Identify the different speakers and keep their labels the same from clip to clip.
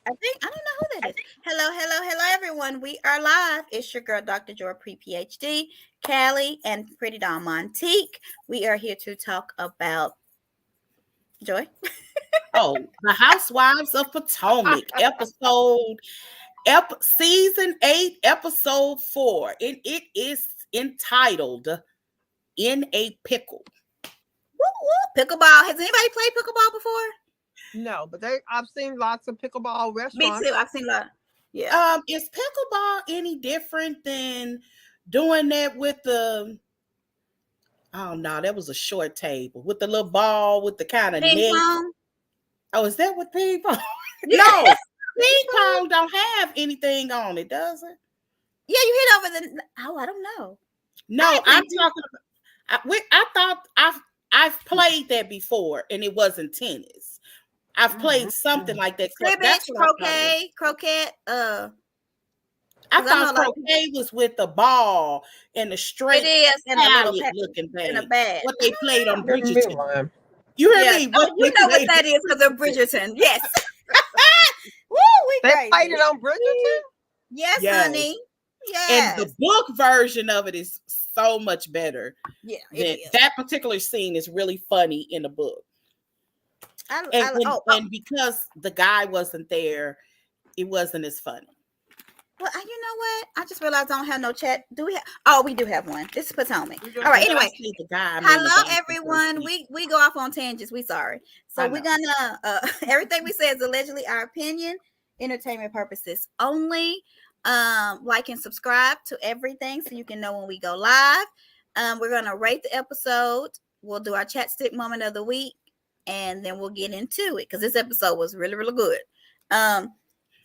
Speaker 1: I don't know who that is. Hello, everyone. We are live. It's your girl, Dr. Joy, pre-PhD, Callie, and Pretty Dawn Montique. We are here to talk about Joy.
Speaker 2: Oh, the Housewives of Potomac, season 8, episode 4. And it is entitled In a Pickle.
Speaker 1: Woo, woo. Pickleball. Has anybody played pickleball before?
Speaker 3: No, but I've seen lots of pickleball
Speaker 1: Me
Speaker 3: restaurants.
Speaker 1: too. I've seen a lot. Yeah.
Speaker 2: Is pickleball any different than doing that with the oh no, that was a short table with the little ball with the kind of
Speaker 1: Ping
Speaker 2: net.
Speaker 1: pong.
Speaker 2: Oh, is that what ping pong?
Speaker 1: Yeah.
Speaker 2: No, ping pong don't have anything on it, does it?
Speaker 1: Yeah, you hit over the. Oh, I don't know.
Speaker 2: No, I'm talking about. I thought I've played that before, and it wasn't tennis. I've played something like that.
Speaker 1: Cribbage, croquet.
Speaker 2: I thought croquet was with the ball and the straight.
Speaker 1: It is in a little
Speaker 2: looking thing.
Speaker 1: in a bag.
Speaker 2: What they played on Bridgerton.
Speaker 3: You
Speaker 2: hear me?
Speaker 1: You know what that is because of Bridgerton. Yes. Woo,
Speaker 3: they played it on Bridgerton.
Speaker 1: Yes, honey. Yes.
Speaker 2: And the book version of it is so much better.
Speaker 1: Yeah,
Speaker 2: that particular scene is really funny in the book. And because the guy wasn't there, it wasn't as funny.
Speaker 1: Well, you know what? I just realized I don't have no chat. Do we have? Oh, we do have one. This is Potomac. All right. Anyway, hello everyone. We go off on tangents. We sorry. So we're gonna everything we say is allegedly our opinion, entertainment purposes only. Like and subscribe to everything so you can know when we go live. We're gonna rate the episode. We'll do our chat stick moment of the week, and then we'll get into it because this episode was really, really good.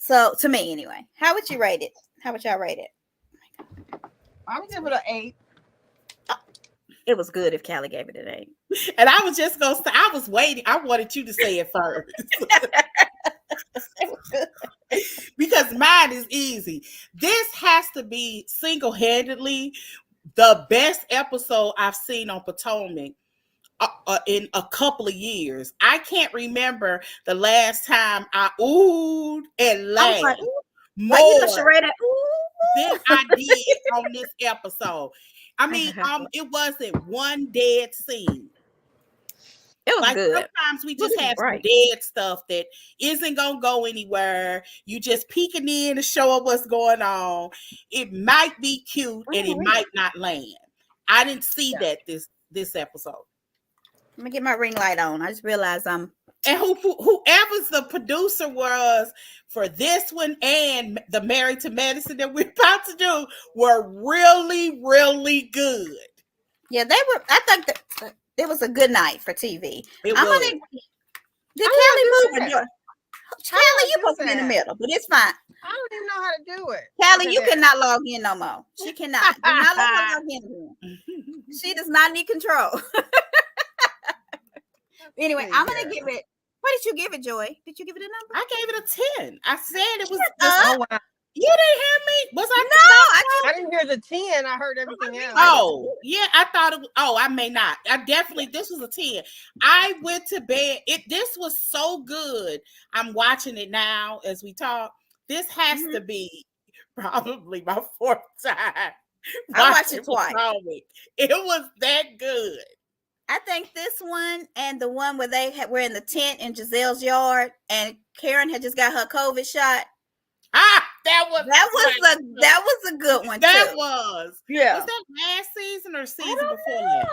Speaker 1: So to me anyway, how would you rate it? How would y'all rate it?
Speaker 3: I would give it an 8.
Speaker 1: It was good if Callie gave it an 8.
Speaker 2: And I was just gonna say, I was waiting. I wanted you to say it first. Because mine is easy. This has to be single-handedly the best episode I've seen on Potomac in a couple of years. I can't remember the last time I oohed and laughed more than I did on this episode. I mean, it wasn't one dead scene.
Speaker 1: It was good.
Speaker 2: Sometimes we just have some dead stuff that isn't gonna go anywhere. You just peeking in to show up what's going on. It might be cute and it might not land. I didn't see that this episode.
Speaker 1: Let me get my ring light on. I just realized I'm.
Speaker 2: And whoever's the producer was for this one and the Married to Medicine that we're about to do were really, really good.
Speaker 1: Yeah, they were. I think that it was a good night for TV.
Speaker 2: Did Callie
Speaker 1: move? Callie, you supposed to be in the middle, but it's fine.
Speaker 3: I don't even know how to do it.
Speaker 1: Callie, you cannot log in no more. She cannot. Do not let her log in. She does not need control. Anyway, I'm gonna give it. What did you give it, Joy? Did you give it a number?
Speaker 2: I gave it a 10. I said it was.
Speaker 3: Oh, wow.
Speaker 2: You didn't hear me? Was I?
Speaker 3: No, I didn't hear the 10. I heard everything else.
Speaker 2: Oh, yeah. I thought it was. Oh, I may not. I definitely. This was a 10. I went to bed. This was so good. I'm watching it now as we talk. This has to be probably my 4th time.
Speaker 1: I watched it twice.
Speaker 2: It was that good.
Speaker 1: I think this one and the one where they were in the tent in Giselle's yard and Karen had just got her COVID shot.
Speaker 2: That was
Speaker 1: a good one.
Speaker 2: That
Speaker 1: too.
Speaker 2: Was.
Speaker 1: Yeah.
Speaker 2: Was that last season or season before that?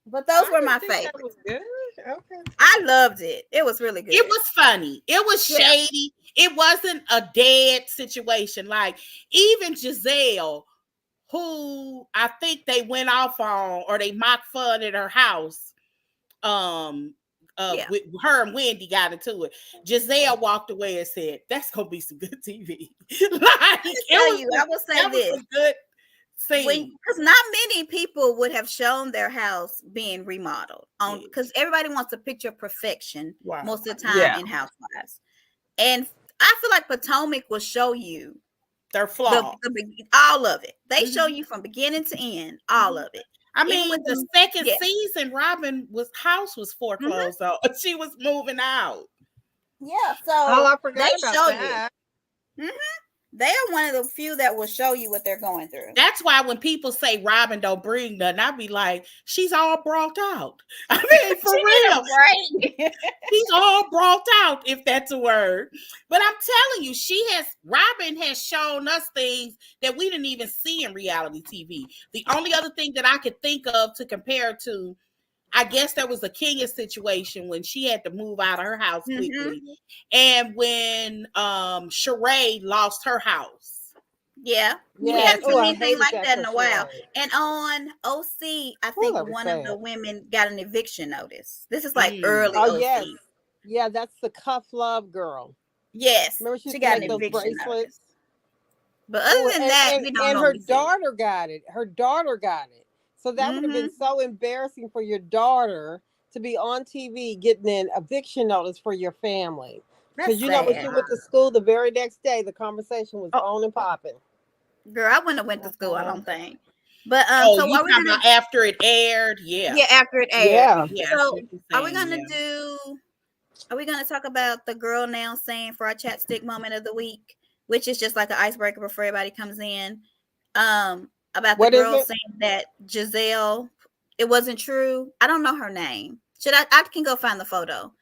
Speaker 1: But those were my favorites.
Speaker 3: That was good. Okay.
Speaker 1: I loved it. It was really good.
Speaker 2: It was funny. It was shady. It wasn't a dead situation. Like even Giselle, who I think they went off on or they mocked fun at her house. With her and Wendy got into it. Giselle walked away and said, "That's gonna be some good TV."
Speaker 1: I will say this:
Speaker 2: was a good scene
Speaker 1: because not many people would have shown their house being remodeled on because everybody wants a picture of perfection most of the time in Housewives, and I feel like Potomac will show you
Speaker 2: their flaws,
Speaker 1: all of it. They show you from beginning to end, all of it.
Speaker 2: I mean, with the second season, Robin's house was foreclosed on. She was moving out.
Speaker 1: Yeah, so
Speaker 3: I forgot
Speaker 1: they
Speaker 3: about
Speaker 1: show
Speaker 3: that.
Speaker 1: you. They are one of the few that will show you what they're going through.
Speaker 2: That's why when people say Robin don't bring nothing, I be like, she's all brought out. I mean, for real.
Speaker 1: Right.
Speaker 2: She's all brought out, if that's a word. But I'm telling you, Robin has shown us things that we didn't even see in reality TV. The only other thing that I could think of to compare to, I guess there was a Kenya situation when she had to move out of her house quickly. And when Sheree lost her house.
Speaker 1: Yeah. We haven't seen anything like that in a while. And on OC, I think one of the women got an eviction notice. This is like early OC.
Speaker 3: Yes. Yeah, that's the Cuff Love girl.
Speaker 1: Yes.
Speaker 3: Remember she
Speaker 1: got
Speaker 3: an eviction notice.
Speaker 1: But other than that, we don't know.
Speaker 3: And her daughter got it. Her daughter got it. So that would have been so embarrassing for your daughter to be on TV getting an eviction notice for your family. Because you know when she went to school the very next day, the conversation was on and popping.
Speaker 1: Girl, I wouldn't have went to school, I don't think. But
Speaker 2: so you talking about after it aired? Yeah.
Speaker 1: Yeah, after it aired.
Speaker 3: Yeah.
Speaker 1: So are we gonna talk about the girl now saying for our chat stick moment of the week, which is just like an icebreaker before everybody comes in? About the girl saying that Giselle, it wasn't true. I don't know her name. I can go find the photo.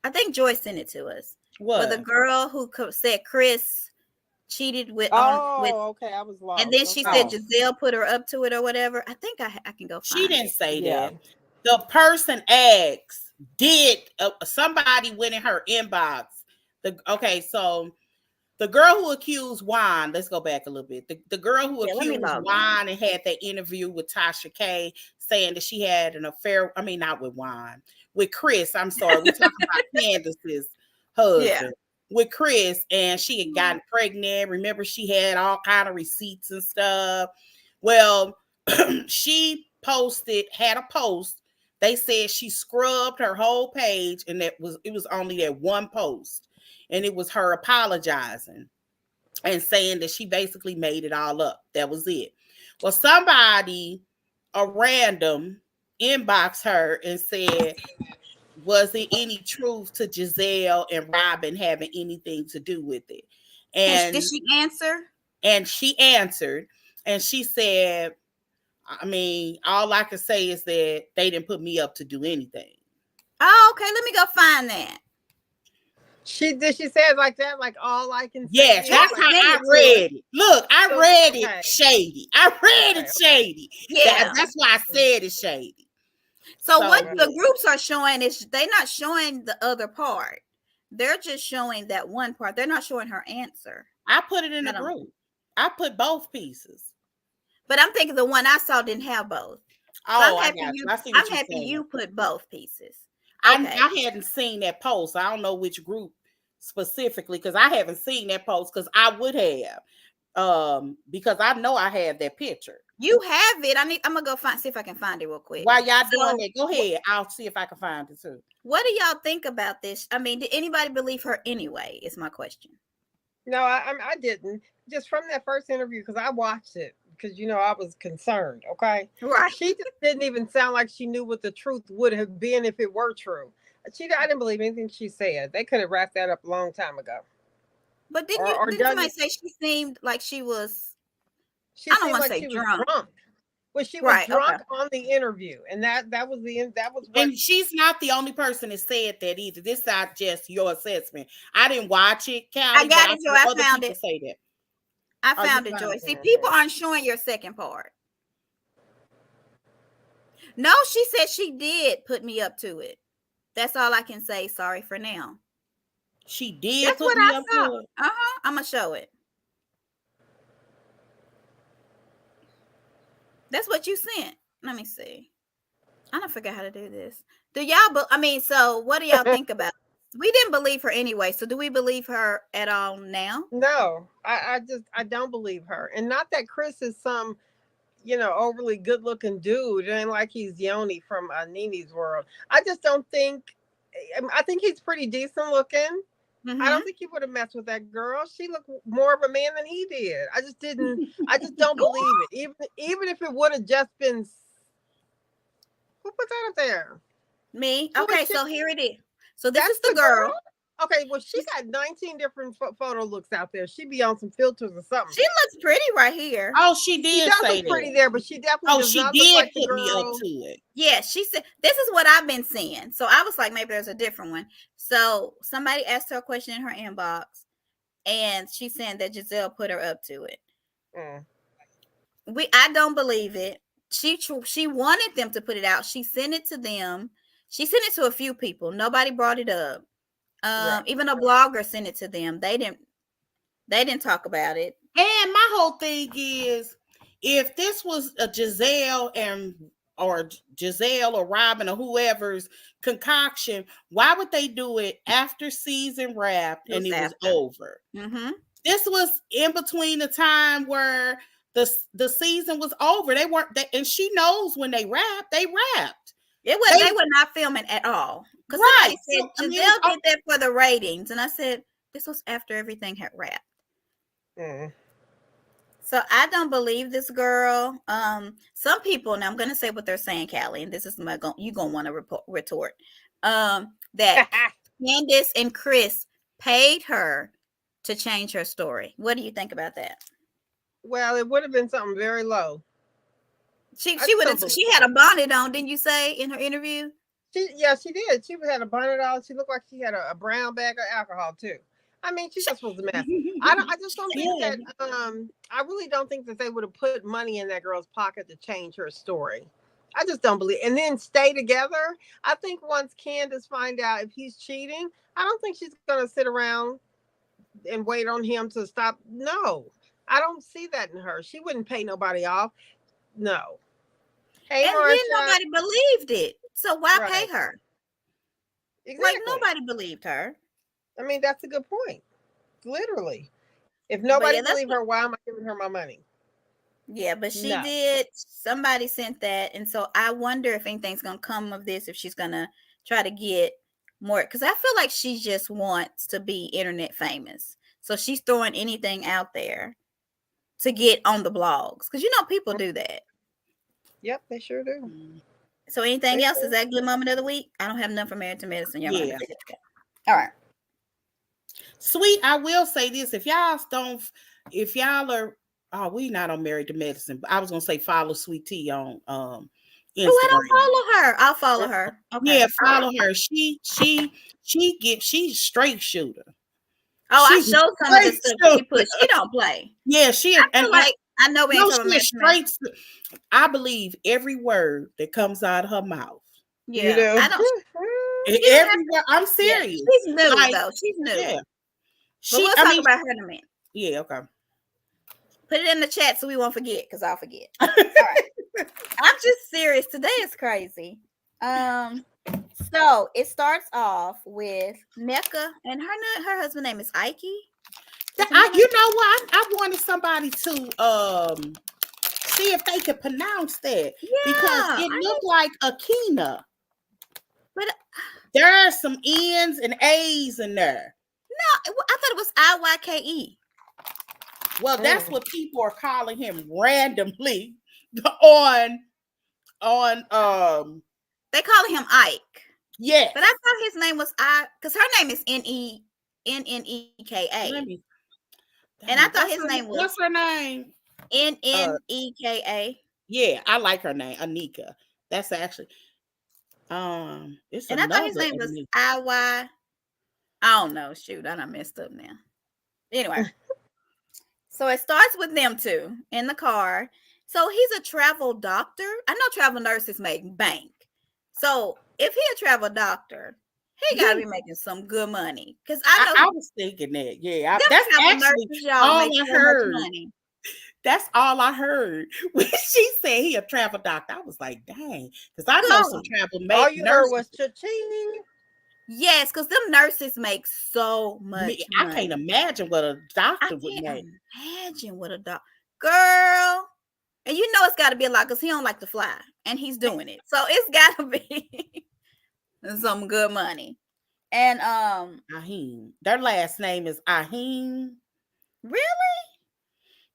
Speaker 1: I think Joy sent it to us. What? For the girl who said Chris cheated with.
Speaker 3: Okay, I was lost.
Speaker 1: And then she said Giselle put her up to it or whatever. I think I can go find
Speaker 2: She didn't say that. The person asked, somebody went in her inbox. So the girl who accused Juan, let's go back a little bit. The girl who accused Juan and had that interview with Tasha K saying that she had an affair. I mean, not with Juan, with Chris. I'm sorry. We're talking about Candace's husband. Yeah. With Chris, and she had gotten pregnant. Remember, she had all kind of receipts and stuff. Well, she had a post. They said she scrubbed her whole page, and it was only that one post. And it was her apologizing and saying that she basically made it all up. That was it. Well, somebody, a random, inboxed her and said, was there any truth to Giselle and Robin having anything to do with it? And
Speaker 1: did she answer?
Speaker 2: And she answered, and she said, I mean, all I can say is that they didn't put me up to do anything.
Speaker 1: Oh, okay. Let me go find that.
Speaker 3: She say it like that, like all I can say.
Speaker 2: Yes, that's how I read it. Look, I read it shady. Shady. Yeah, that's why I said it's shady.
Speaker 1: So what the groups are showing is they're not showing the other part. They're just showing that one part. They're not showing her answer.
Speaker 2: I put it in the group. I put both pieces.
Speaker 1: But I'm thinking the one I saw didn't have both. So I'm happy you put both pieces. Okay.
Speaker 2: I hadn't seen that post. I don't know which group specifically because I haven't seen that post because I would have. Because I know I have that picture.
Speaker 1: You have it. I'm gonna go see if I can find it real quick.
Speaker 2: While y'all doing that, go ahead. I'll see if I can find it too.
Speaker 1: What do y'all think about this? I mean, did anybody believe her anyway? Is my question.
Speaker 3: No, I didn't. Just from that first interview, because I watched it, because I was concerned. Okay,
Speaker 1: right.
Speaker 3: She just didn't even sound like she knew what the truth would have been if it were true. I didn't believe anything she said. They could have wrapped that up a long time ago.
Speaker 1: But didn't somebody say she seemed like she was? I don't want to say drunk.
Speaker 3: Well, she was drunk on the interview, and that was what.
Speaker 2: And she's not the only person that said that either. This is not just your assessment. I didn't watch it, Callie.
Speaker 1: I got it, Joy. I found it.
Speaker 2: Say that.
Speaker 1: I found it, Joy. See, people aren't showing your second part. No, she said she did put me up to it. That's all I can say. Sorry for now.
Speaker 2: She did. That's put what me I up saw. To it.
Speaker 1: I'm gonna show it. That's what you sent. Let me see. I don't forget how to do this. So what do y'all think about it? We didn't believe her anyway. So do we believe her at all now?
Speaker 3: No, I don't believe her. And not that Chris is some, overly good looking dude. It ain't like he's Yoni from Nene's World. I just don't think, I think he's pretty decent looking. Mm-hmm. I don't think he would have messed with that girl. She looked more of a man than he did. I just don't believe it. Even if it would have just been, who put that up there?
Speaker 1: Me. Okay, so here it is. So this is the girl.
Speaker 3: Okay, well, she got 19 different photo looks out there. She be on some filters or something.
Speaker 1: She looks pretty right here.
Speaker 2: Oh, she did.
Speaker 3: She does
Speaker 2: say
Speaker 3: look pretty
Speaker 2: that.
Speaker 3: there, but she definitely does
Speaker 2: she
Speaker 3: not
Speaker 2: did
Speaker 3: look like the
Speaker 2: put me up
Speaker 3: girl.
Speaker 2: to it.
Speaker 1: Yeah, she said this is what I've been seeing. So I was like, maybe there's a different one. So somebody asked her a question in her inbox, and she's saying that Giselle put her up to it. I don't believe it. She wanted them to put it out. She sent it to them. She sent it to a few people. Nobody brought it up. Right. Even a blogger sent it to them. They didn't talk about it.
Speaker 2: And my whole thing is, if this was a Giselle or Robin or whoever's concoction, why would they do it after season wrapped and it was over? Mm-hmm. This was in between the time where the season was over. They weren't, and she knows when they wrapped. They wrapped.
Speaker 1: They were not filming at all. Because somebody said Giselle did that for the ratings, and I said this was after everything had wrapped. So I don't believe this girl. Some people, now I'm going to say what they're saying, Callie, and this is you're going to want to retort. That Candace and Chris paid her to change her story. What do you think about that?
Speaker 3: Well, it would have been something very low.
Speaker 1: She had a bonnet on, didn't you say in her interview?
Speaker 3: She did. She had a bonnet on. She looked like she had a brown bag of alcohol too. I mean, she just was a mess. I just don't think that. I really don't think that they would have put money in that girl's pocket to change her story. I just don't believe. And then stay together. I think once Candace find out if he's cheating, I don't think she's gonna sit around and wait on him to stop. No, I don't see that in her. She wouldn't pay nobody off. No.
Speaker 1: Hey, and then nobody believed it. So why pay her?
Speaker 3: Exactly.
Speaker 1: Like nobody believed her.
Speaker 3: I mean, that's a good point. Literally. If nobody believed her, why am I giving her my money?
Speaker 1: Yeah, but she did. Somebody sent that. And so I wonder if anything's going to come of this, if she's going to try to get more. Because I feel like she just wants to be internet famous. So she's throwing anything out there to get on the blogs. Because, people do that.
Speaker 3: Yep, they sure do.
Speaker 1: So anything else? Is that good moment of the week? I don't have none from Married to Medicine. Y'all
Speaker 2: yeah.
Speaker 1: All right.
Speaker 2: Sweet, I will say this. If y'all are, we not on Married to Medicine, but I was going to say follow Sweet Tea on Instagram.
Speaker 1: Oh, I don't follow her. I'll follow her.
Speaker 2: Okay. Yeah, follow her. She's straight shooter.
Speaker 1: Oh, I showed some of the stuff she put. She don't play.
Speaker 2: Yeah,
Speaker 1: I know we ain't talking
Speaker 2: straight. I believe every word that comes out of her mouth.
Speaker 1: Yeah, I don't.
Speaker 2: Every word. I'm serious.
Speaker 1: Yeah, she's new though. She's new. Yeah. But we'll talk about her in a minute.
Speaker 2: Yeah. Okay.
Speaker 1: Put it in the chat so we won't forget, because I'll forget. All right. I'm just serious. Today is crazy. So it starts off with Mecca, and her husband's name is Ike.
Speaker 2: You know what? I wanted somebody to see if they could pronounce that, because it looked like Akina, but there are some N's and A's in there.
Speaker 1: No, I thought it was Iyke.
Speaker 2: Well, that's what people are calling him randomly on
Speaker 1: they call him Ike.
Speaker 2: Yeah.
Speaker 1: But I thought his name was because her name is Nneka. And I thought his name was.
Speaker 2: What's her name?
Speaker 1: Nneka.
Speaker 2: Yeah, I like her name, Anika. That's actually it's
Speaker 1: and I thought his name was Iy. I don't know. Shoot, I done messed up now. Anyway. So it starts with them two in the car. So he's a travel doctor. I know travel nurses make bank. So if he's a travel doctor, he gotta be making some good money. Because I
Speaker 2: was thinking that. Yeah, that's actually
Speaker 1: nurses, y'all
Speaker 2: all
Speaker 1: make
Speaker 2: I
Speaker 1: so
Speaker 2: heard.
Speaker 1: Much money.
Speaker 2: That's all I heard when she said he a travel doctor. I was like, dang, because I know some travel nurses.
Speaker 3: All you heard was cha-ching.
Speaker 1: Yes, because them nurses make so much money.
Speaker 2: I can't imagine what a doctor would make.
Speaker 1: Imagine what a doctor, girl. And you know it's got to be a lot, because he don't like to fly, and he's doing it. So it's got to be some good money. And
Speaker 2: Ahim, their last name is Ahim.
Speaker 1: Really?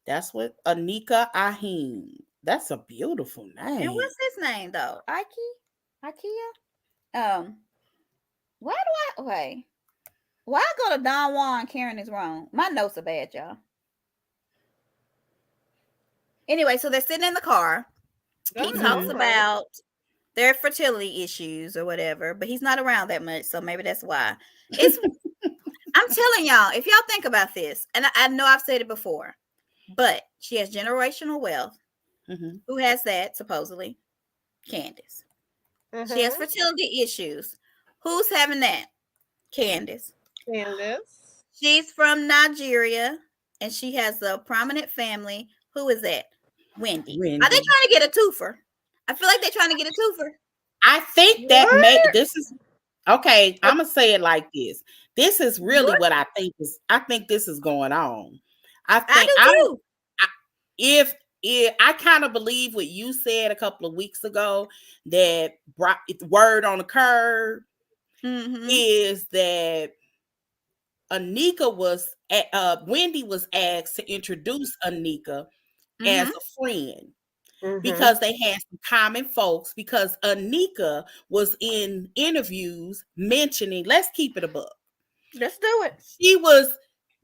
Speaker 2: That's what Anika Ahim. That's a beautiful name.
Speaker 1: And what's his name though? Ikea? Why do I wait? Why go to Don Juan? Karen is wrong. My notes are bad, y'all. Anyway, so they're sitting in the car. He talks about their fertility issues or whatever, but he's not around that much, so maybe that's why. I'm telling y'all, if y'all think about this, and I know I've said it before, but she has generational wealth.
Speaker 2: Mm-hmm.
Speaker 1: Who has that, supposedly? Candace. Mm-hmm. She has fertility issues. Who's having that? Candace. She's from Nigeria, and she has a prominent family. Who is that? Wendy. Are they trying to get a twofer? I feel like they're trying to get a twofer.
Speaker 2: I think that this is okay. I'm gonna say it like this. This is really what I think is. I think this is going on. I think I kind of believe what you said a couple of weeks ago, that word on the curb is that Anika Wendy was asked to introduce Anika as a friend. Because they had some common folks, because Anika was in interviews mentioning, let's keep it a buck.
Speaker 1: Let's do it.
Speaker 2: She was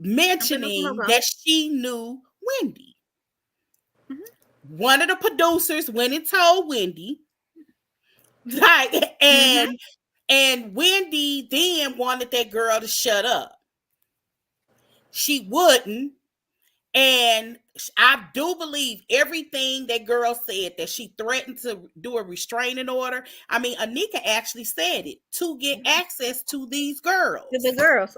Speaker 2: mentioning that she knew Wendy. One of the producers went and told Wendy, and Wendy then wanted that girl to shut up. She wouldn't. And I do believe everything that girl said, that she threatened to do a restraining order. I mean, Anika actually said it, to get access to these girls.
Speaker 1: To the girls.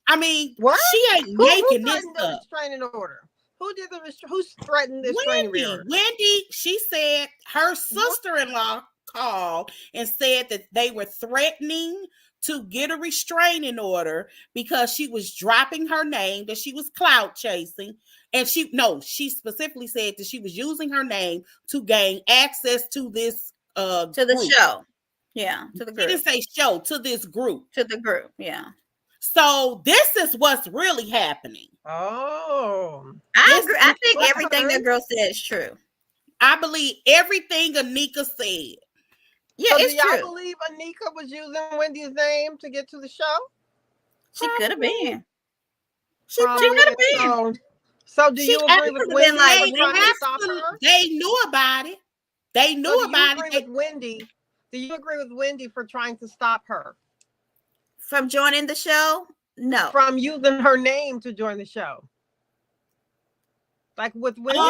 Speaker 2: I mean, she ain't making this up.
Speaker 3: Restraining order? Who did who threatened the restraining order?
Speaker 2: Wendy, she said her sister-in-law called and said that they were threatening to get a restraining order because she was dropping her name, that she was clout chasing. And she specifically said that she was using her name to gain access to this
Speaker 1: to the
Speaker 2: group.
Speaker 1: Show. Yeah, to the group.
Speaker 2: She didn't say show, to this group.
Speaker 1: To the group, yeah.
Speaker 2: So this is what's really happening.
Speaker 3: Oh.
Speaker 1: I agree. I think everything that girl said is true.
Speaker 2: I believe everything Anika said.
Speaker 1: Yeah,
Speaker 3: so
Speaker 1: it's
Speaker 3: do y'all
Speaker 1: true.
Speaker 3: believe Anika was using Wendy's name to get to the show?
Speaker 1: She could have been.
Speaker 2: She could have been.
Speaker 3: So do you agree with Wendy?
Speaker 2: They knew about it. They knew about it.
Speaker 3: With Wendy? Do you agree with Wendy for trying to stop her
Speaker 1: from joining the show? No.
Speaker 3: From using her name to join the show. Like with Wendy's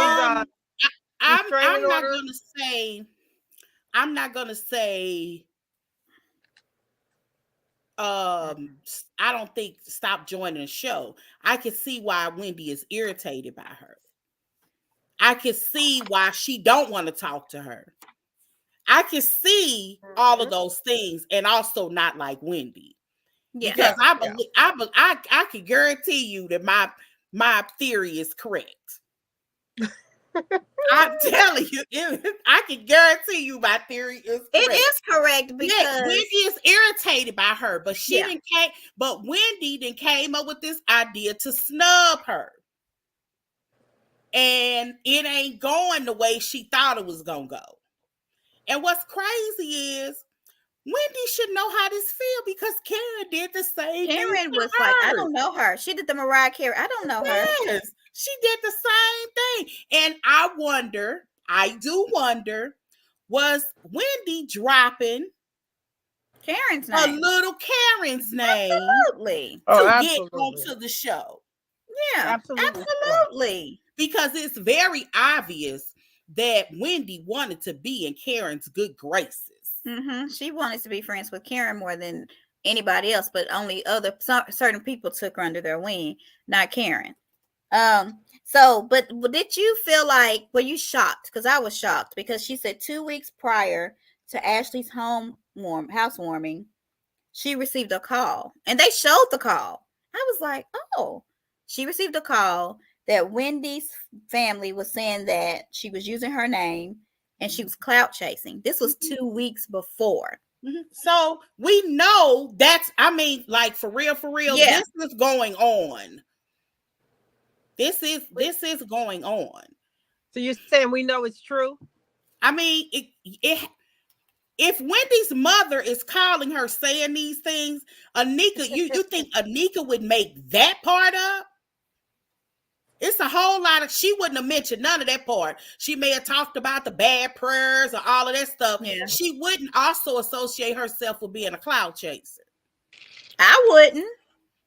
Speaker 2: I'm not gonna say I don't think stop joining the show. I can see why Wendy is irritated by her. I can see why she don't want to talk to her. I can see all of those things, and also not like Wendy. Yeah. Because I can guarantee you that my theory is correct. I'm telling you, I can guarantee you my theory is correct.
Speaker 1: It is correct because
Speaker 2: Wendy is irritated by her, but Wendy then came up with this idea to snub her. And it ain't going the way she thought it was gonna go. And what's crazy is Wendy should know how this feel, because Karen did the same thing.
Speaker 1: Karen was like, I don't know her. She did the Mariah Carey. I don't know her.
Speaker 2: Yes, she did the same thing. And I do wonder, was Wendy dropping
Speaker 1: Karen's name?
Speaker 2: A little Karen's name.
Speaker 1: Absolutely.
Speaker 2: To get onto the show.
Speaker 1: Yeah, absolutely.
Speaker 2: Because it's very obvious that Wendy wanted to be in Karen's good graces.
Speaker 1: She wanted to be friends with Karen more than anybody else, but only certain people took her under their wing, not Karen. But did you feel like, were you shocked? Because I was shocked, because she said 2 weeks prior to Ashley's housewarming, she received a call, and they showed the call. I was like, oh, she received a call that Wendy's family was saying that she was using her name and she was clout chasing. This was 2 weeks before.
Speaker 2: So we know like for real, this is going on. This is going on.
Speaker 3: So you're saying we know it's true?
Speaker 2: I mean, if Wendy's mother is calling her saying these things, Anika, you think Anika would make that part up? It's a whole lot of, she wouldn't have mentioned none of that part. She may have talked about the bad prayers or all of that stuff.
Speaker 1: Yeah.
Speaker 2: She wouldn't also associate herself with being a cloud chaser.
Speaker 1: I wouldn't.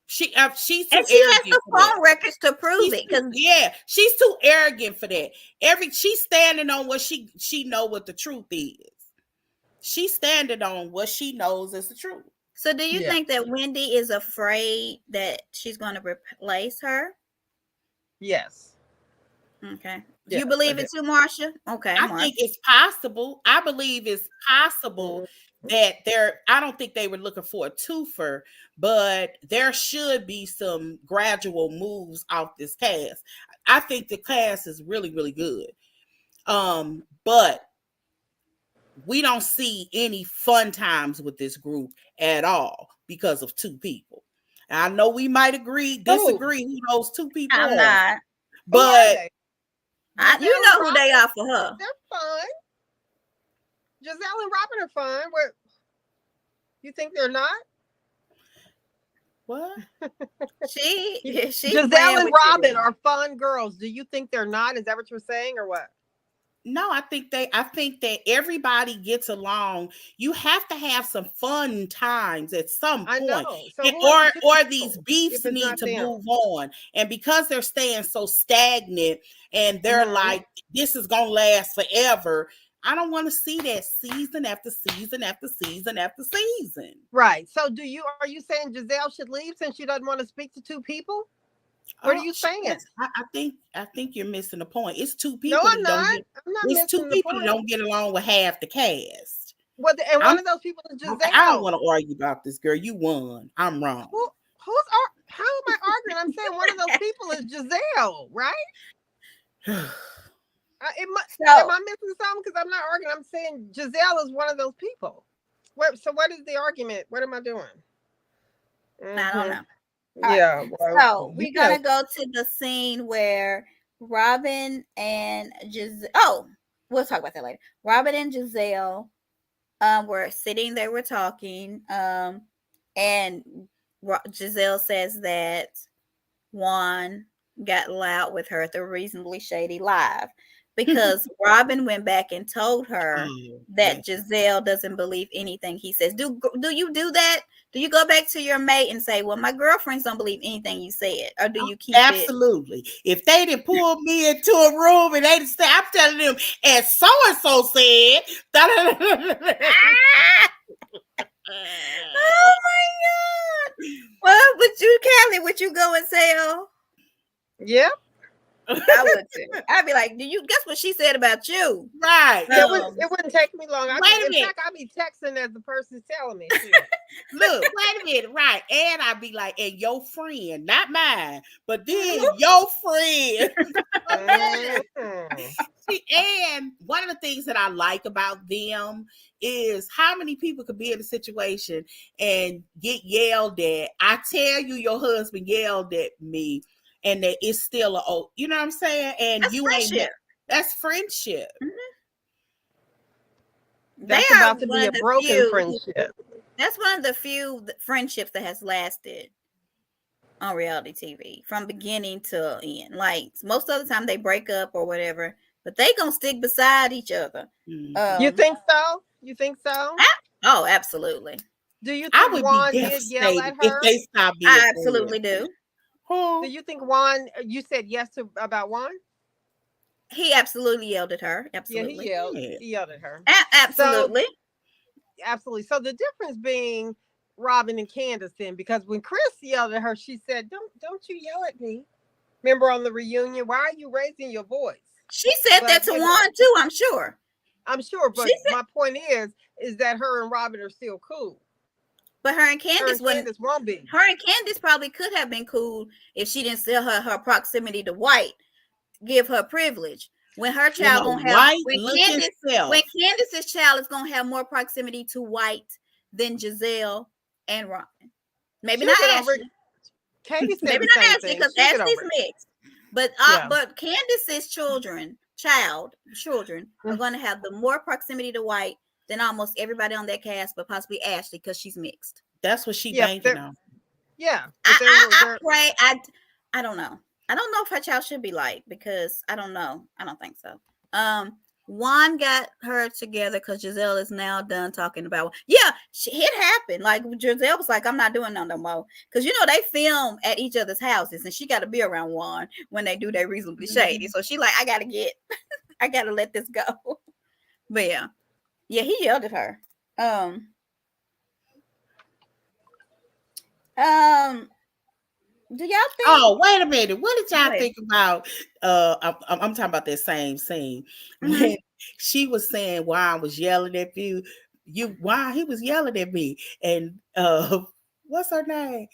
Speaker 2: She's too
Speaker 1: and she
Speaker 2: arrogant
Speaker 1: has the
Speaker 2: for that.
Speaker 1: phone records to prove it.
Speaker 2: Yeah, she's too arrogant for that. She's standing on what she know what the truth is. She's standing on what she knows is the truth.
Speaker 1: So do you think that Wendy is afraid that she's going to replace her?
Speaker 3: Yes.
Speaker 1: Okay. Do you believe it too, Marsha? Okay.
Speaker 2: I think it's possible. I believe it's possible that I don't think they were looking for a twofer, but there should be some gradual moves off this cast. I think the cast is really, really good. But we don't see any fun disagree with this group at all because of two people. I know we might disagree who those two people are.
Speaker 1: I'm not.
Speaker 2: But
Speaker 1: you know who they are for her.
Speaker 3: They're fine. Giselle and Robin are fine. What? You think they're not?
Speaker 2: What?
Speaker 3: Giselle and Robin are fun girls. Do you think they're not? Is that what you're saying, or what?
Speaker 2: No, I think that everybody gets along. You have to have some fun times at some point. I know. So or these beefs need to move on. And because they're staying so stagnant and they're like, this is gonna last forever, I don't want to see that season after season after season after season.
Speaker 3: Right. So are you saying Giselle should leave since she doesn't want to speak to two people? What are you saying?
Speaker 2: I think you're missing the point. It's two people.
Speaker 3: No, I'm not.
Speaker 2: It's two people that don't get along with half the cast.
Speaker 3: Well, and one of those people is Giselle.
Speaker 2: I don't want to argue about this, girl. You won. I'm wrong.
Speaker 3: How am I arguing? I'm saying one of those people is Giselle, right? Am I missing something? Because I'm not arguing. I'm saying Giselle is one of those people. So what is the argument? What am I doing?
Speaker 1: I don't know.
Speaker 3: Yeah.
Speaker 1: Well, so we're gonna go to the scene where Robin and Giselle. Oh, we'll talk about that later. Robin and Giselle were sitting there, we're talking, and Giselle says that Juan got loud with her at the Reasonably Shady Live because Robin went back and told her that Giselle doesn't believe anything he says. Do you do that? Do you go back to your mate and say, well, my girlfriends don't believe anything you said? Or do you keep
Speaker 2: Absolutely. If they didn't pull me into a room and they didn't say, I'm telling them, as so-and-so said.
Speaker 1: Oh, my God. Well, would you, Callie, would you go and say,
Speaker 3: Yep.
Speaker 1: I would too. I'd be like, guess what she said about you?
Speaker 2: Right.
Speaker 3: It wouldn't take me long.
Speaker 2: Wait a minute.
Speaker 3: In fact, I'd be texting as the person's telling me.
Speaker 2: Look, wait a minute. Right. And I'd be like, and your friend, not mine, but then your friend. See, and one of the things that I like about them is how many people could be in a situation and get yelled at. I tell you, your husband yelled at me. And that it's still you know what I'm saying? And
Speaker 1: that's friendship.
Speaker 2: That's friendship.
Speaker 1: Mm-hmm.
Speaker 3: That's about to be a broken friendship.
Speaker 1: That's one of the few friendships that has lasted on reality TV from beginning to end. Like most of the time they break up or whatever, but they gonna stick beside each other.
Speaker 3: You think so? You think so?
Speaker 1: Oh, absolutely.
Speaker 3: Do you think Juan did yell at her?
Speaker 2: If they stop being
Speaker 1: I absolutely do.
Speaker 3: Do you think Juan? You said yes about Juan.
Speaker 1: He absolutely yelled at her. Absolutely,
Speaker 3: yeah, he yelled at her.
Speaker 1: Absolutely,
Speaker 3: absolutely. So the difference being Robin and Candace, then, because when Chris yelled at her, she said, "Don't you yell at me." Remember on the reunion, why are you raising your voice?
Speaker 1: She said that to Juan too. I'm sure.
Speaker 3: But my point is that her and Robin are still cool.
Speaker 1: But her and Candace
Speaker 3: won't be.
Speaker 1: Her and Candace probably could have been cool if she didn't sell her proximity to white, give her privilege. When her child gonna have when Candace's child is gonna have more proximity to white than Giselle and Robin. Maybe not Ashley. Maybe not Ashley because Ashley's mixed. But Candace's children are gonna have the more proximity to white than almost everybody on that cast, but possibly Ashley because she's mixed.
Speaker 2: That's what she banking on.
Speaker 3: Yeah,
Speaker 1: I pray. I don't know. I don't know if her child should be like, because I don't know. I don't think so. Juan got her together because Giselle is now done talking about. Yeah, it happened. Like Giselle was like, "I'm not doing no more," because they film at each other's houses, and she got to be around Juan when they do their reasonably shady. So she like, I gotta let this go. But yeah, he yelled at her. Do y'all think?
Speaker 2: Oh, wait a minute. What did y'all think about? I'm talking about that same scene when she was saying Juan was yelling at you. Why he was yelling at me, and what's her name?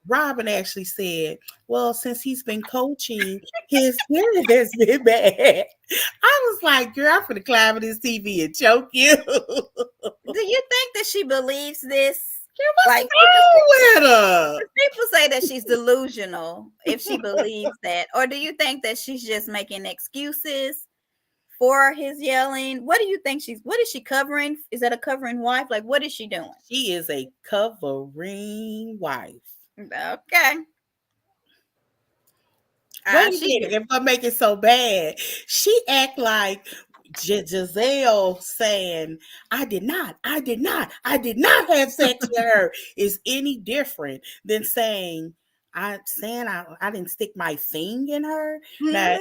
Speaker 2: Robin actually said, "Well, since he's been coaching, his hearing has been bad." I was like, "Girl, I'm gonna climb on this TV and choke you."
Speaker 1: Do you think that she believes this?
Speaker 2: What's wrong with her?
Speaker 1: People say that she's delusional if she believes that, or do you think that she's just making excuses for his yelling? What do you think what is she covering? Is that a covering wife? Like, what is she doing?
Speaker 2: She is a covering wife.
Speaker 1: Okay.
Speaker 2: Wait a minute, if I make it so bad, she act like Giselle saying, I did not have sex with her is any different than saying, I didn't stick my thing in her. Now,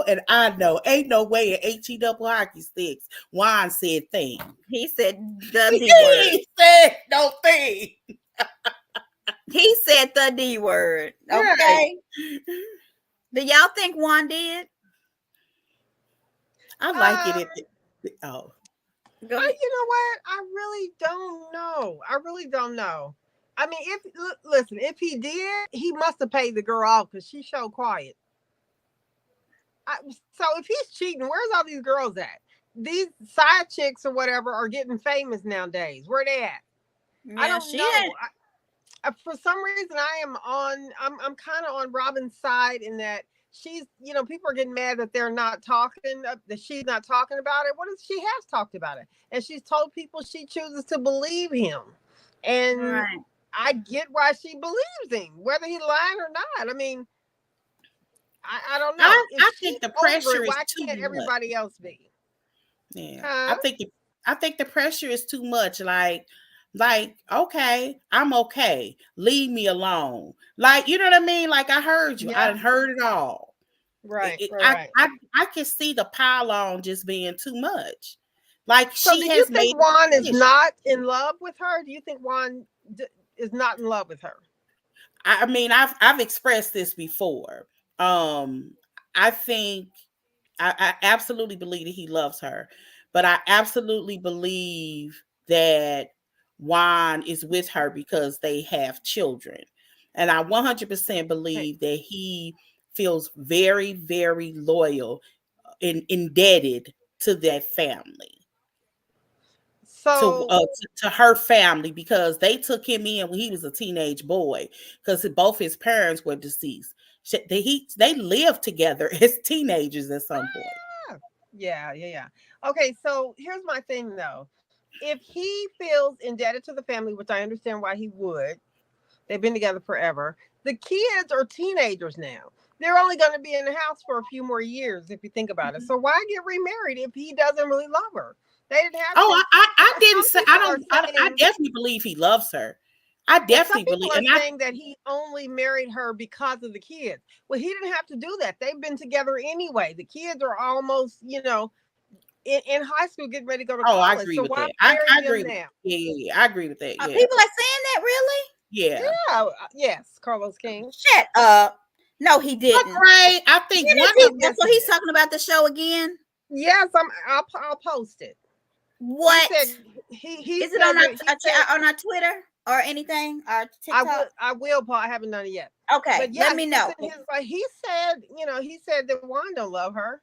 Speaker 2: and I know, ain't no way in HE double hockey sticks, Juan said thing.
Speaker 1: He said the D word.
Speaker 2: He said no thing.
Speaker 1: He said the D word. Okay. Right. Do y'all think Juan did?
Speaker 3: I like it.
Speaker 2: Oh.
Speaker 3: You know what? I really don't know. I mean, if he did, he must have paid the girl off because she showed quiet. So if he's cheating, where's all these girls at? These side chicks or whatever are getting famous nowadays. Where they at? Yeah, I don't know. For some reason, I'm kind of on Robin's side in that she's, people are getting mad that they're not talking, that she's not talking about it. What if she has talked about it? And she's told people she chooses to believe him. And I get why she believes him, whether he's lying or not. I mean, I don't know.
Speaker 2: I think the pressure is
Speaker 3: why
Speaker 2: too
Speaker 3: can't
Speaker 2: much.
Speaker 3: everybody else be?
Speaker 2: Yeah. I think the pressure is too much. Like, okay, I'm okay. Leave me alone. Like, you know what I mean? Like, I heard you. Yeah. I heard it all.
Speaker 3: Right.
Speaker 2: I can see the pile on just being too much. Like,
Speaker 3: so do you think Juan is not in love with her? Do you think Juan is not in love with her?
Speaker 2: I mean, I've expressed this before. I think I absolutely believe that he loves her, but I absolutely believe that Juan is with her because they have children. And I 100% believe that he feels very, very loyal and indebted to that family.
Speaker 3: So
Speaker 2: to her family, because they took him in when he was a teenage boy, because both his parents were deceased. They lived together as teenagers at some point.
Speaker 3: Yeah. Okay, so here's my thing though. If he feels indebted to the family, which I understand why he would, they've been together forever. The kids are teenagers now. They're only going to be in the house for a few more years, if you think about it. So why get remarried if he doesn't really love her? They didn't have.
Speaker 2: I didn't say. I definitely believe he loves her. I definitely believe.
Speaker 3: And saying that he only married her because of the kids. Well, he didn't have to do that. They've been together anyway. The kids are almost, in high school, getting ready to go to college.
Speaker 2: I agree with that. I agree. Yeah, I agree with that. Yeah.
Speaker 1: People are saying that, really?
Speaker 2: Yeah.
Speaker 3: Yes, Carlos King.
Speaker 1: Shut up. No, he didn't.
Speaker 2: Right. I think
Speaker 1: that's what he's talking about the show again.
Speaker 3: Yes, I'll post it.
Speaker 1: What?
Speaker 3: He
Speaker 1: is it on our Twitter or anything? Or TikTok?
Speaker 3: I will, Paul. I haven't done it yet.
Speaker 1: Okay, but yes, let me know.
Speaker 3: He said that Juan don't love her.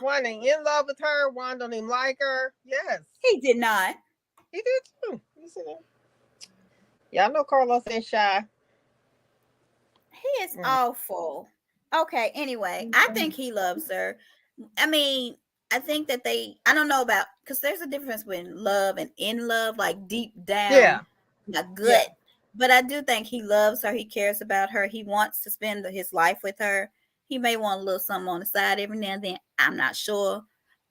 Speaker 3: Juan ain't in love with her. Juan don't even like her. Yes,
Speaker 1: he did not.
Speaker 3: He did too. You see that? Y'all know Carlos ain't shy.
Speaker 1: He is awful. Okay, anyway, I think he loves her. I mean, I think that I don't know about, because there's a difference between love and in love, like deep down,
Speaker 3: Yeah.
Speaker 1: not good.
Speaker 3: Yeah.
Speaker 1: But I do think he loves her. He cares about her. He wants to spend his life with her. He may want a little something on the side every now and then. I'm not sure.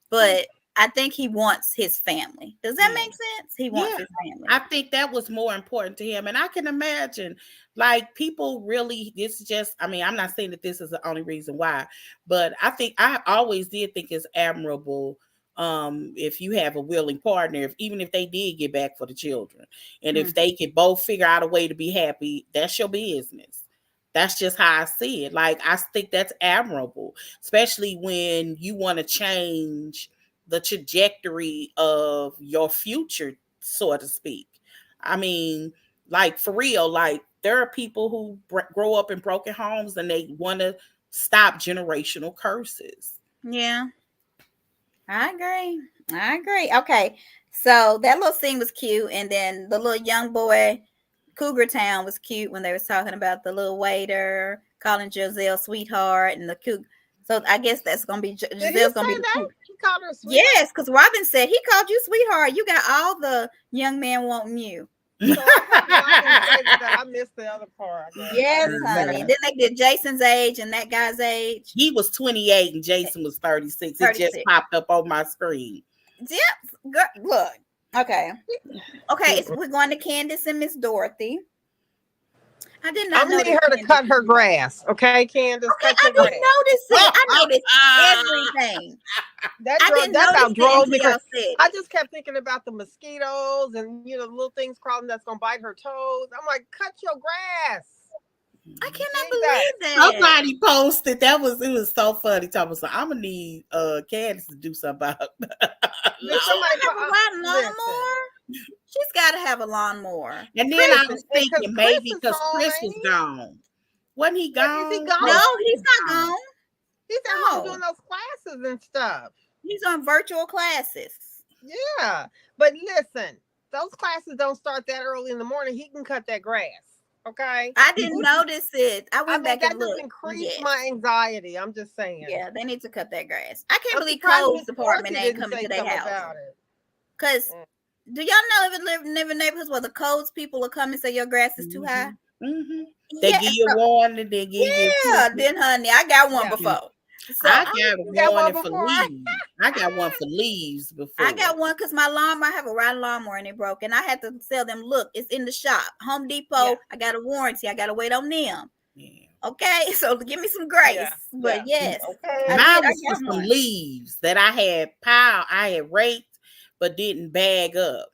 Speaker 1: But I think he wants his family. Does that make sense? He wants his family.
Speaker 2: I think that was more important to him. And I can imagine, like, people really, this is just, I mean, I'm not saying that this is the only reason why, but I always did think it's admirable if you have a willing partner, even if they did get back for the children. And if they could both figure out a way to be happy, that's your business. That's just how I see it. Like, I think that's admirable, especially when you want to change the trajectory of your future, so to speak. I mean, like, for real, like, there are people who grow up in broken homes and they want to stop generational curses.
Speaker 1: Yeah. I agree. Okay. So that little scene was cute. And then the little young boy, Cougar Town, was cute when they was talking about the little waiter calling Giselle sweetheart and the cougar. So I guess that's gonna be Giselle's gonna be the
Speaker 3: that? He called her sweetheart.
Speaker 1: Yes, because Robin said he called you sweetheart. You got all the young men wanting you.
Speaker 3: So I missed the other part.
Speaker 1: Yes, honey. Then they did Jason's age and that guy's age.
Speaker 2: He was 28 and Jason was 36. It just popped up on my screen.
Speaker 1: Yep. Look. Okay. Okay. We're going to Candace and Miss Dorothy. I did not know.
Speaker 3: I need her to cut her grass. Okay, Candace.
Speaker 1: Okay, I didn't notice it. I noticed everything.
Speaker 3: That about drove me. I just kept thinking about the mosquitoes and the little things crawling that's gonna bite her toes. I'm like, cut your grass.
Speaker 1: I cannot believe that.
Speaker 2: Somebody posted it was so funny. Talking about, I'm gonna need Candace to do something about
Speaker 1: somebody have a lawnmower. She's got to have a lawnmower.
Speaker 2: And then I was thinking maybe because Chris was gone. Wasn't he gone?
Speaker 3: Is he gone?
Speaker 1: No, he's not gone.
Speaker 3: He's at home doing those classes and stuff.
Speaker 1: He's on virtual classes.
Speaker 3: Yeah, but listen, those classes don't start that early in the morning. He can cut that grass. Okay.
Speaker 1: I didn't notice it. I went back and looked.
Speaker 3: That just increased my anxiety. I'm just saying.
Speaker 1: Yeah, they need to cut that grass. I can't believe Cole's department ain't coming to their house. Because do y'all know if it live in neighborhoods where the codes people will come and say your grass is too high?
Speaker 2: Mm-hmm. They give you a warning. They give you.
Speaker 1: Yeah, then honey, I got one before. So
Speaker 2: I got one for leaves. I got one for leaves before.
Speaker 1: I got one because my lawnmower, I have a riding lawnmower and it broke. And I had to tell them, look, it's in the shop. Home Depot, I got a warranty. I got to wait on them. Yeah. Okay, so give me some grace. Yeah. But yes.
Speaker 2: Okay. Mine was for some leaves that I had raked but didn't bag up.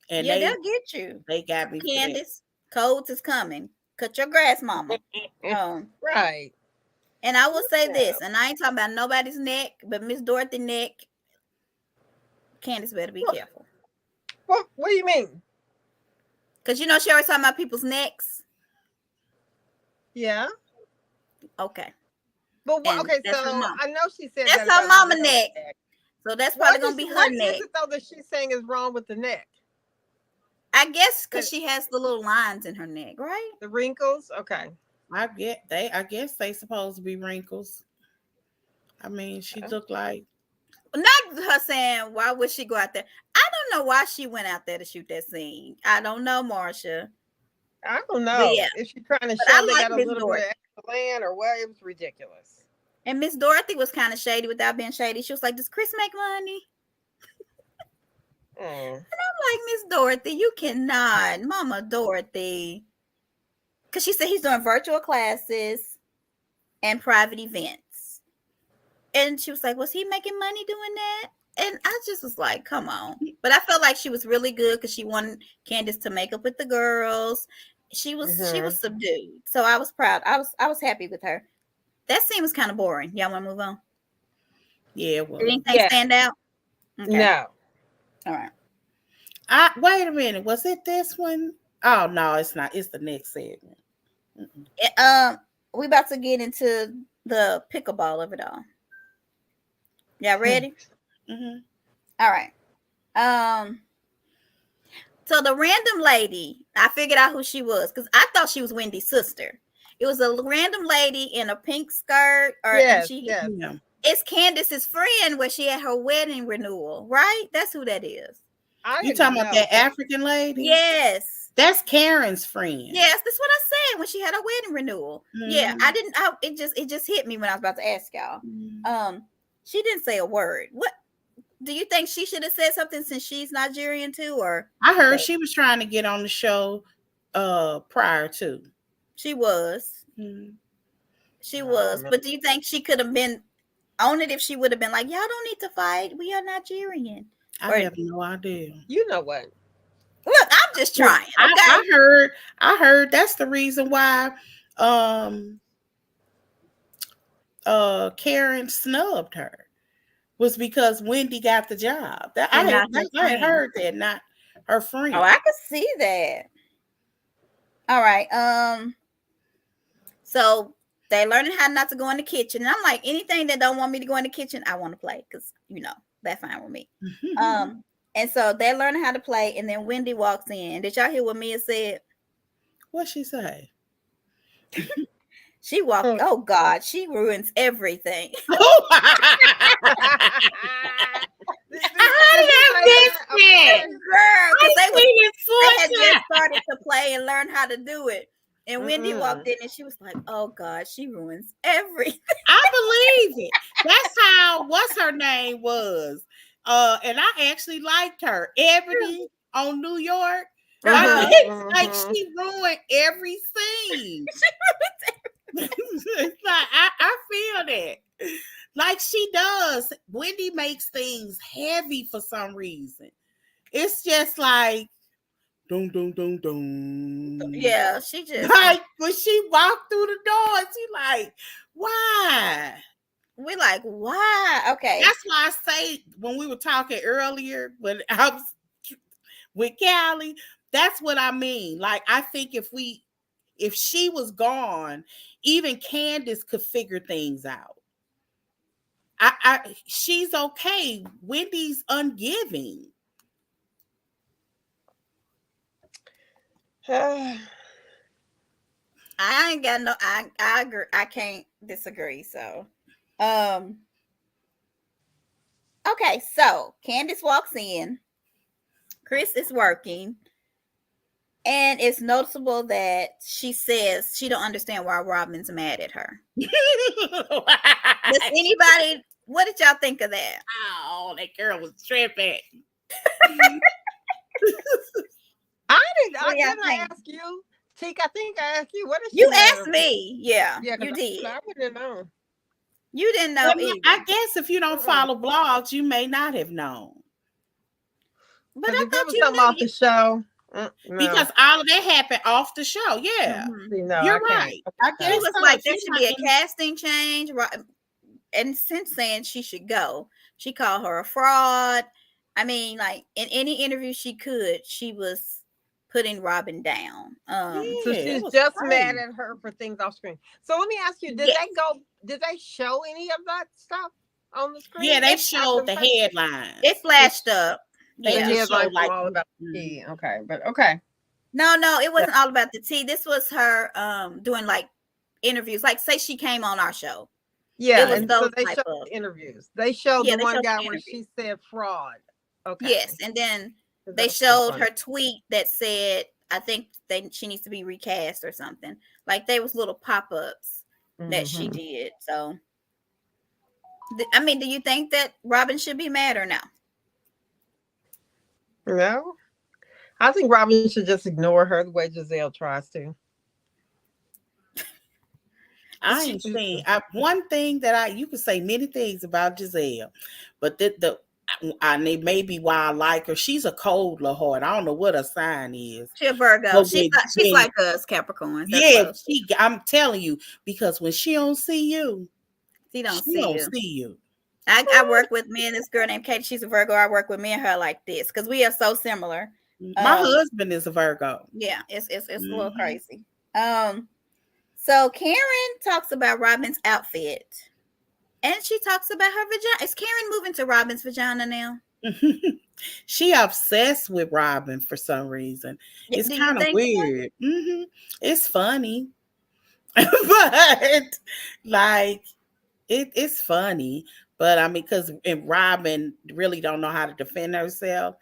Speaker 2: And
Speaker 1: they'll get you.
Speaker 2: They got me.
Speaker 1: Candace, codes is coming. Cut your grass, mama.
Speaker 3: Right.
Speaker 1: And I will say this, and I ain't talking about nobody's neck, but Miss Dorothy neck. Candace better be careful.
Speaker 3: What do you mean?
Speaker 1: Because she always talking about people's necks.
Speaker 3: Yeah.
Speaker 1: Okay.
Speaker 3: But okay, so I know she said
Speaker 1: that's her mama neck. So that's probably gonna be her neck.
Speaker 3: What is it though that she's saying is wrong with the neck?
Speaker 1: I guess because she has the little lines in her neck, right?
Speaker 3: The wrinkles. Okay.
Speaker 2: I guess they supposed to be wrinkles. I mean, she looked like.
Speaker 1: Not her saying, why would she go out there? I don't know why she went out there to shoot that scene. I don't know, Marsha.
Speaker 3: I don't know. Yeah. Is she trying to show they got a little bit of extra land or what? It was ridiculous.
Speaker 1: And Miss Dorothy was kind of shady without being shady. She was like, does Chris make money? And I'm like, Miss Dorothy, you cannot. Mama Dorothy. Because she said he's doing virtual classes and private events. And she was like, was he making money doing that? And I just was like, come on. But I felt like she was really good because she wanted Candace to make up with the girls. She was subdued. So I was proud. I was happy with her. That scene was kind of boring. Y'all want to move on?
Speaker 2: Yeah. Well,
Speaker 1: did anything stand out?
Speaker 3: Okay. No.
Speaker 1: All right.
Speaker 2: Wait a minute. Was it this one? Oh no, it's not. It's the next segment.
Speaker 1: We about to get into the pickleball of it all. Y'all ready?
Speaker 2: Mm-hmm.
Speaker 1: All right. So the random lady, I figured out who she was because I thought she was Wendy's sister. It was a random lady in a pink skirt, it's Candace's friend where she had her wedding renewal, right? That's who that is.
Speaker 2: You talking about that African lady?
Speaker 1: Yes.
Speaker 2: That's Karen's friend.
Speaker 1: Yes, that's what I said when she had her wedding renewal. Yeah, I didn't. It just hit me when I was about to ask y'all. She didn't say a word. What do you think she should have said something since she's Nigerian too? Or
Speaker 2: I heard she was trying to get on the show prior to.
Speaker 1: She was. She was. But do you think she could have been on it if she would have been like, y'all don't need to fight. We are Nigerian.
Speaker 2: I have no idea.
Speaker 3: You know what?
Speaker 1: Look, I'm just trying.
Speaker 2: Okay? I heard that's the reason why Karen snubbed her was because Wendy got the job. I had heard that, not her friend.
Speaker 1: Oh, I could see that. All right. So they're learning how not to go in the kitchen. And I'm like, anything that don't want me to go in the kitchen, I want to play because that's fine with me. And so they're learning how to play, and then Wendy walks in. Did y'all hear what Mia said?
Speaker 2: What'd she say?
Speaker 1: She walked. Oh God, she ruins everything.
Speaker 2: How did I miss that?
Speaker 1: Girl, because they had just started to play and learn how to do it. And Wendy walked in and she was like, oh God, she ruins everything.
Speaker 2: I believe it. That's how, what's her name was. And I actually liked her. Ebony on New York. Like she ruined every scene. It's like, I feel that. Like she does. Wendy makes things heavy for some reason. It's just like dum dum dum dum.
Speaker 1: Yeah, she just
Speaker 2: like when she walked through the door, she like, why?
Speaker 1: We like, why? Okay.
Speaker 2: That's why I say when we were talking earlier, when I was with Callie, that's what I mean. Like, I think if she was gone, even Candace could figure things out. She's okay. Wendy's ungiving.
Speaker 1: I ain't got no. I agree. I can't disagree. So, okay. So Candace walks in. Chris is working, and it's noticeable that she says she don't understand why Robin's mad at her. Does anybody? What did y'all think of that?
Speaker 2: Oh, that girl was tripping.
Speaker 3: I ask you, Teak? I think I asked you. What is
Speaker 1: you asked me? Yeah, you did.
Speaker 3: I wouldn't know.
Speaker 1: You didn't know either.
Speaker 2: I guess if you don't follow blogs, you may not have known.
Speaker 1: But I thought
Speaker 3: you knew off the show. No.
Speaker 2: Because all of that happened off the show. Yeah,
Speaker 3: no,
Speaker 2: you're right. I guess
Speaker 1: it was like there should be a casting change, and since saying she should go, she called her a fraud. I mean, like in any interview she could, she was putting Robin down.
Speaker 3: So she's just mad at her for things off screen. So let me ask you: Did they show any of that stuff on the screen?
Speaker 2: Yeah, they showed the headlines.
Speaker 1: It flashed up.
Speaker 3: The headlines were all about the tea. Okay, but okay.
Speaker 1: No, it wasn't all about the tea. This was her doing like interviews. Like, say she came on our show.
Speaker 3: Yeah, and so they showed the interviews. They showed the one guy where she said fraud. Okay.
Speaker 1: Yes, and then they showed her tweet that said, I think she needs to be recast or something. Like, there was little pop-ups that she did. So, I mean, do you think that Robin should be mad or no?
Speaker 3: No. I think Robin should just ignore her the way Giselle tries to.
Speaker 2: I ain't saying one thing that you could say many things about Giselle, but maybe why I like her. She's a cold little heart. I don't know what her sign is.
Speaker 1: She's a Virgo. She's like us, Capricorns.
Speaker 2: I'm telling you, because when she don't see you,
Speaker 1: she don't see
Speaker 2: you.
Speaker 1: I work with me and this girl named Katie. She's a Virgo. I work with me and her like this because we are so similar.
Speaker 2: My husband is a Virgo.
Speaker 1: Yeah, it's a little crazy. So Karen talks about Robin's outfit, and she talks about her vagina. Is Karen moving to Robin's vagina now?
Speaker 2: She obsessed with Robin for some reason. It's kind of weird. It's funny, but like it's funny, but I mean, because Robin really don't know how to defend herself.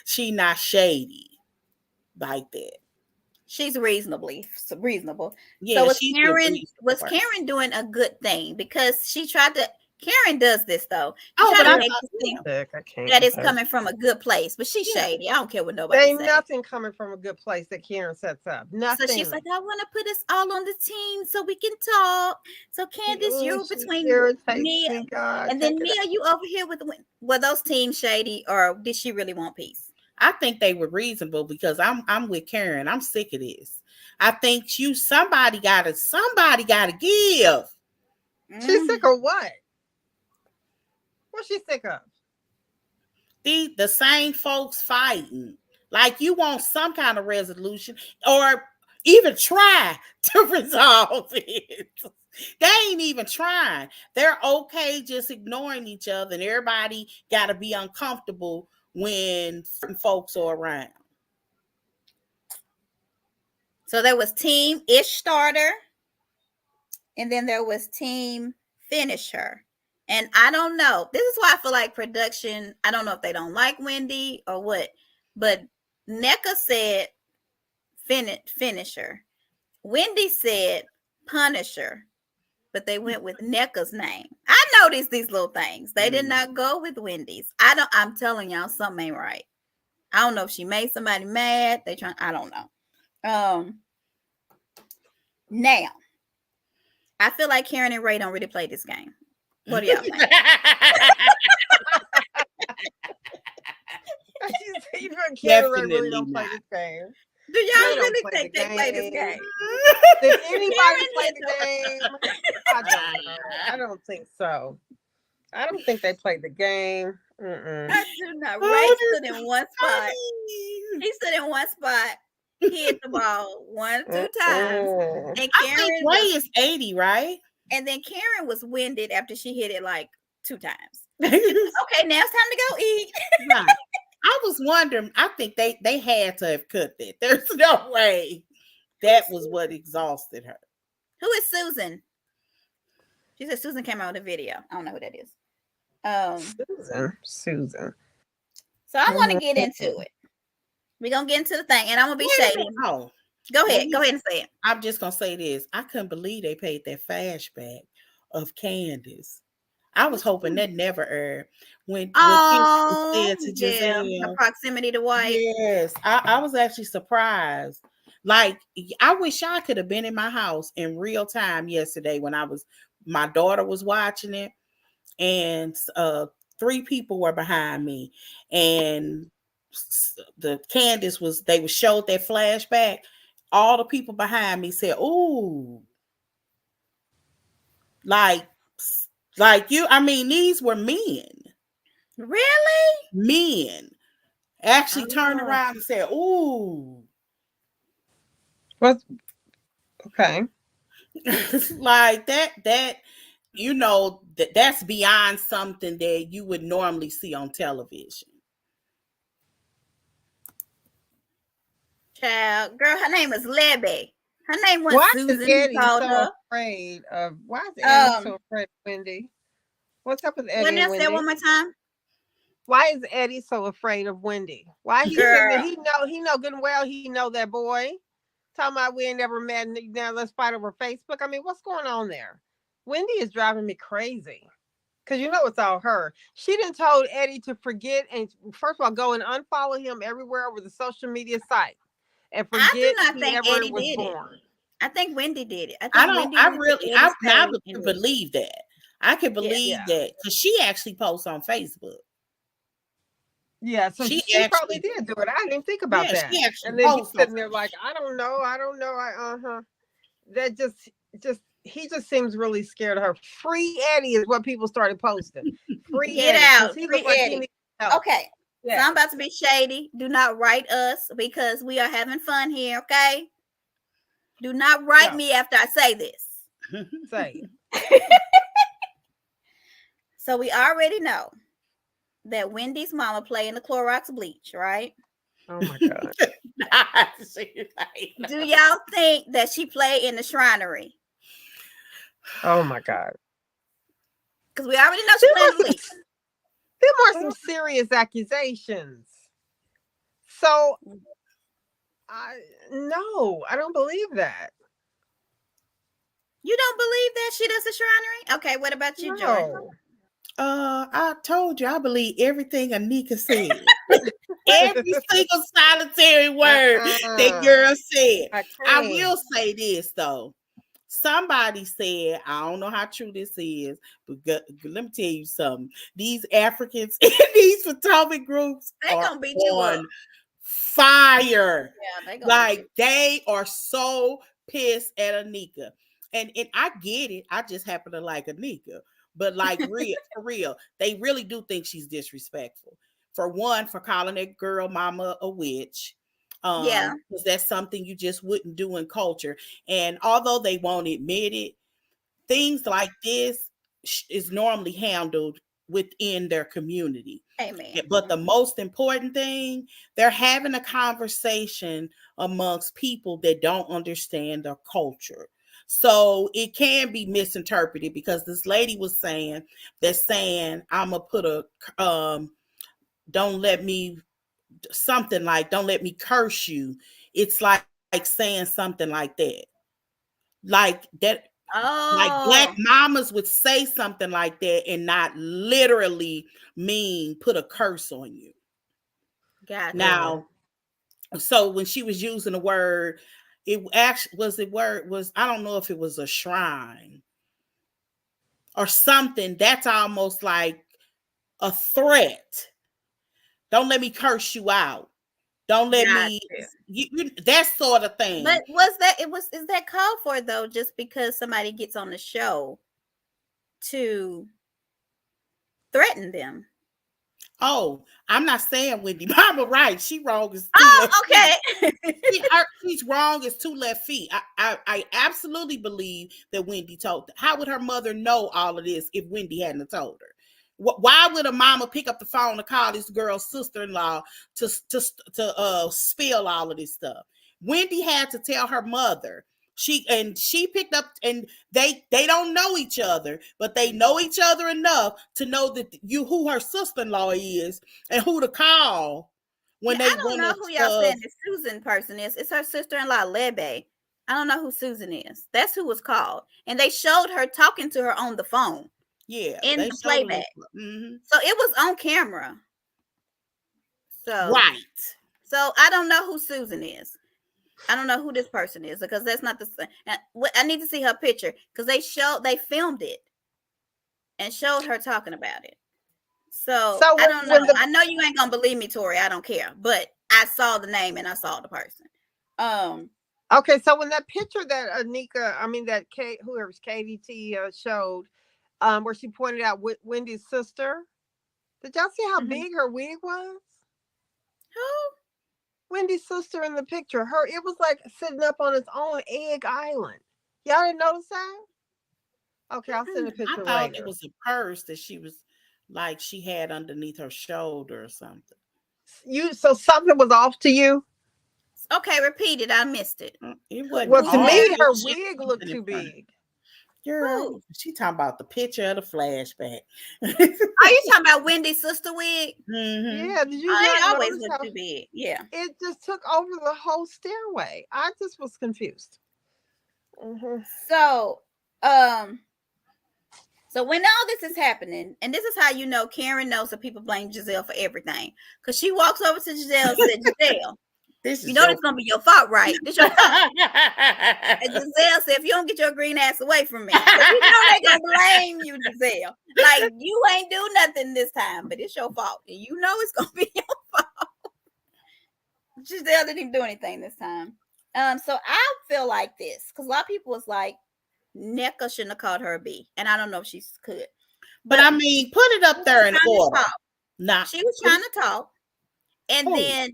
Speaker 2: She not shady like that.
Speaker 1: She's reasonable.
Speaker 2: Yeah,
Speaker 1: So
Speaker 2: she's a reasonable person.
Speaker 1: Karen doing a good thing? Because she tried to. Karen does this though.
Speaker 2: Oh, but
Speaker 1: I think that it's coming from a good place, but she's shady. I don't care what nobody says.
Speaker 3: Ain't nothing coming from a good place that Karen sets up. Nothing.
Speaker 1: So she's like, I want to put us all on the team so we can talk. So Candace, you're between Mia, and then Mia, you over here with. Were those teams shady, or did she really want peace?
Speaker 2: I think they were reasonable because I'm with Karen. I'm sick of this. I think somebody gotta give.
Speaker 3: She's sick of what? What's she sick of?
Speaker 2: The same folks fighting. Like, you want some kind of resolution or even try to resolve it. They ain't even trying. They're okay just ignoring each other, and everybody gotta be uncomfortable when certain folks are around.
Speaker 1: So there was team Ish Starter, and then there was team Finisher. And I don't know. This is why I feel like production, I don't know if they don't like Wendy or what, but NECA said Finisher. Wendy said Punisher, but they went with NECA's name. I noticed these little things. They did not go with Wendy's. I'm telling y'all, something ain't right. I don't know if she made somebody mad. I don't know. Now, I feel like Karen and Ray don't really play this game. What do y'all think?
Speaker 3: Karen and Ray really don't play this game.
Speaker 1: Do y'all really think they play this game?
Speaker 3: Did anybody play the game? I don't know. I don't think so. I don't think they played the game.
Speaker 1: I do not. Ray stood in one spot. He stood in one spot. He hit the ball 1, 2 times. And
Speaker 2: I think Ray is 80, right?
Speaker 1: And then Karen was winded after she hit it like 2 times. Okay, now it's time to go eat.
Speaker 2: Right. I was wondering, I think they had to have cut that. There's no way that was what exhausted her.
Speaker 1: Who is Susan? She said Susan came out with a video. I don't know who that is.
Speaker 3: Susan.
Speaker 1: So I want to get into it. We're going to get into the thing, and I'm going to be shady.
Speaker 2: Oh,
Speaker 1: go ahead and say it.
Speaker 2: I'm just going to say this. I couldn't believe they paid that flashback of Candace. I was hoping that never aired. When said to Giselle,
Speaker 1: the proximity to White.
Speaker 2: Yes, I was actually surprised. Like, I wish I could have been in my house in real time yesterday when my daughter was watching it, and 3 people were behind me, and the Candace they showed that flashback. All the people behind me said, "Ooh," like you. I mean, these were men.
Speaker 1: Really?
Speaker 2: Men actually turned around and said, "Ooh."
Speaker 3: What? Okay.
Speaker 2: Like that, you know, that's beyond something that you would normally see on television.
Speaker 1: Child, girl, her name is Lebby. Her name was Susan.
Speaker 3: Why is Eddie so afraid of Wendy? What's up with Eddie and Wendy?
Speaker 1: Say one more time.
Speaker 3: Why is Eddie so afraid of Wendy? Why he know good and well he know that boy. Talking about we ain't never met, now let's fight over Facebook. I mean, what's going on there? Wendy is driving me crazy. Because you know it's all her. She done told Eddie to forget and first of all go and unfollow him everywhere over the social media site. And forget
Speaker 1: I do not
Speaker 3: he
Speaker 1: think
Speaker 3: ever
Speaker 1: Eddie
Speaker 3: was
Speaker 1: did
Speaker 3: born.
Speaker 1: it. I think Wendy did it. I
Speaker 2: can believe that. I can believe that because she actually posts on Facebook.
Speaker 3: Yeah, so she probably did do it. I didn't even think about that. And then he's sitting there like, I don't know. That he just seems really scared of her. Free Eddie is what people started posting. Free
Speaker 1: Get out. Free Eddie. Okay.
Speaker 3: Yeah.
Speaker 1: So I'm about to be shady. Do not write us because we are having fun here, okay? Do not write me after I say this.
Speaker 3: Say it.
Speaker 1: So we already know that Wendy's mama play in the Clorox bleach, right?
Speaker 3: Oh my God.
Speaker 1: Do y'all think that she played in the Shrinery?
Speaker 3: Oh my God.
Speaker 1: because we already know she planned to leak.
Speaker 3: There were some serious accusations. So, I don't believe that.
Speaker 1: You don't believe that she does the shrinery? Okay, what about you, Joy?
Speaker 3: No.
Speaker 2: I told you I believe everything Anika said. Every single solitary word that girl said. I will say this though. Somebody said, I don't know how true this is, but let me tell you something. These Africans in these Potomac groups are
Speaker 1: gonna beat you
Speaker 2: on
Speaker 1: up.
Speaker 2: fire.
Speaker 1: Yeah,
Speaker 2: they are so pissed at Anika. And I get it. I just happen to like Anika. But like for real, they really do think she's disrespectful. For one, for calling that girl mama a witch. Because that's something you just wouldn't do in culture. And although they won't admit it, things like this is normally handled within their community.
Speaker 1: Amen.
Speaker 2: But the most important thing, they're having a conversation amongst people that don't understand their culture. So it can be misinterpreted because this lady was saying, I'm gonna put a don't let me something like don't let me curse you. It's like saying something like that. Like that. Like Black mamas would say something like that and not literally mean put a curse on you.
Speaker 1: Gotcha.
Speaker 2: Now, so when she was using the word, it actually was I don't know if it was a shrine or something. That's almost like a threat. Don't let me curse you out. Don't let me that sort of thing.
Speaker 1: But is that called for though, just because somebody gets on the show to threaten them?
Speaker 2: Oh, I'm not saying Wendy Mama right. She wrong as
Speaker 1: okay.
Speaker 2: She's wrong as 2 left feet. I absolutely believe that Wendy told her. How would her mother know all of this if Wendy hadn't told her? Why would a mama pick up the phone to call this girl's sister-in-law to spill all of this stuff? Wendy had to tell her mother. She picked up, and they don't know each other, but they know each other enough to know that who her sister-in-law is and who to call when they.
Speaker 1: I don't know who y'all saying the Susan person is. It's her sister-in-law Lebe. I don't know who Susan is. That's who was called, and they showed her talking to her on the phone.
Speaker 2: Yeah,
Speaker 1: in the playback. Mm-hmm. So it was on camera. So
Speaker 2: right.
Speaker 1: So I don't know who Susan is. I don't know who this person is because that's not the same. I need to see her picture because they filmed it and showed her talking about it. So I don't know. I know you ain't gonna believe me, Tori. I don't care, but I saw the name and I saw the person.
Speaker 3: Okay, so when that picture that that whoever's KDT showed, where she pointed out Wendy's sister, did y'all see how big her wig was? Who? Wendy's sister in the picture. It was like sitting up on its own egg island. Y'all didn't notice that? Okay, I'll send a picture later. I thought
Speaker 2: it was a purse that she had underneath her shoulder or something.
Speaker 3: So something was off to you?
Speaker 1: Okay, repeat it. I missed it.
Speaker 2: It wasn't.
Speaker 3: Well, to me, her wig looked too big.
Speaker 2: Girl, she talking about the picture of the flashback.
Speaker 1: Are you talking about Wendy's sister wig?
Speaker 3: Mm-hmm. Yeah, did you?
Speaker 1: It always looked too big. Yeah,
Speaker 3: it just took over the whole stairway. I just was confused.
Speaker 1: Mm-hmm. So when all this is happening, and this is how you know Karen knows that people blame Giselle for everything, because she walks over to Giselle and said, "Giselle, this is it's gonna be your fault, right? This your fault." And Giselle said, "If you don't get your green ass away from me, you know they gonna blame you, Giselle. Like you ain't do nothing this time, but it's your fault, and you know it's gonna be your fault." Giselle didn't even do anything this time. So I feel like this because a lot of people was like, Nneka shouldn't have called her a B, and I don't know if she could.
Speaker 2: But I mean, put it up there in order.
Speaker 1: Nah, she was trying to talk, and then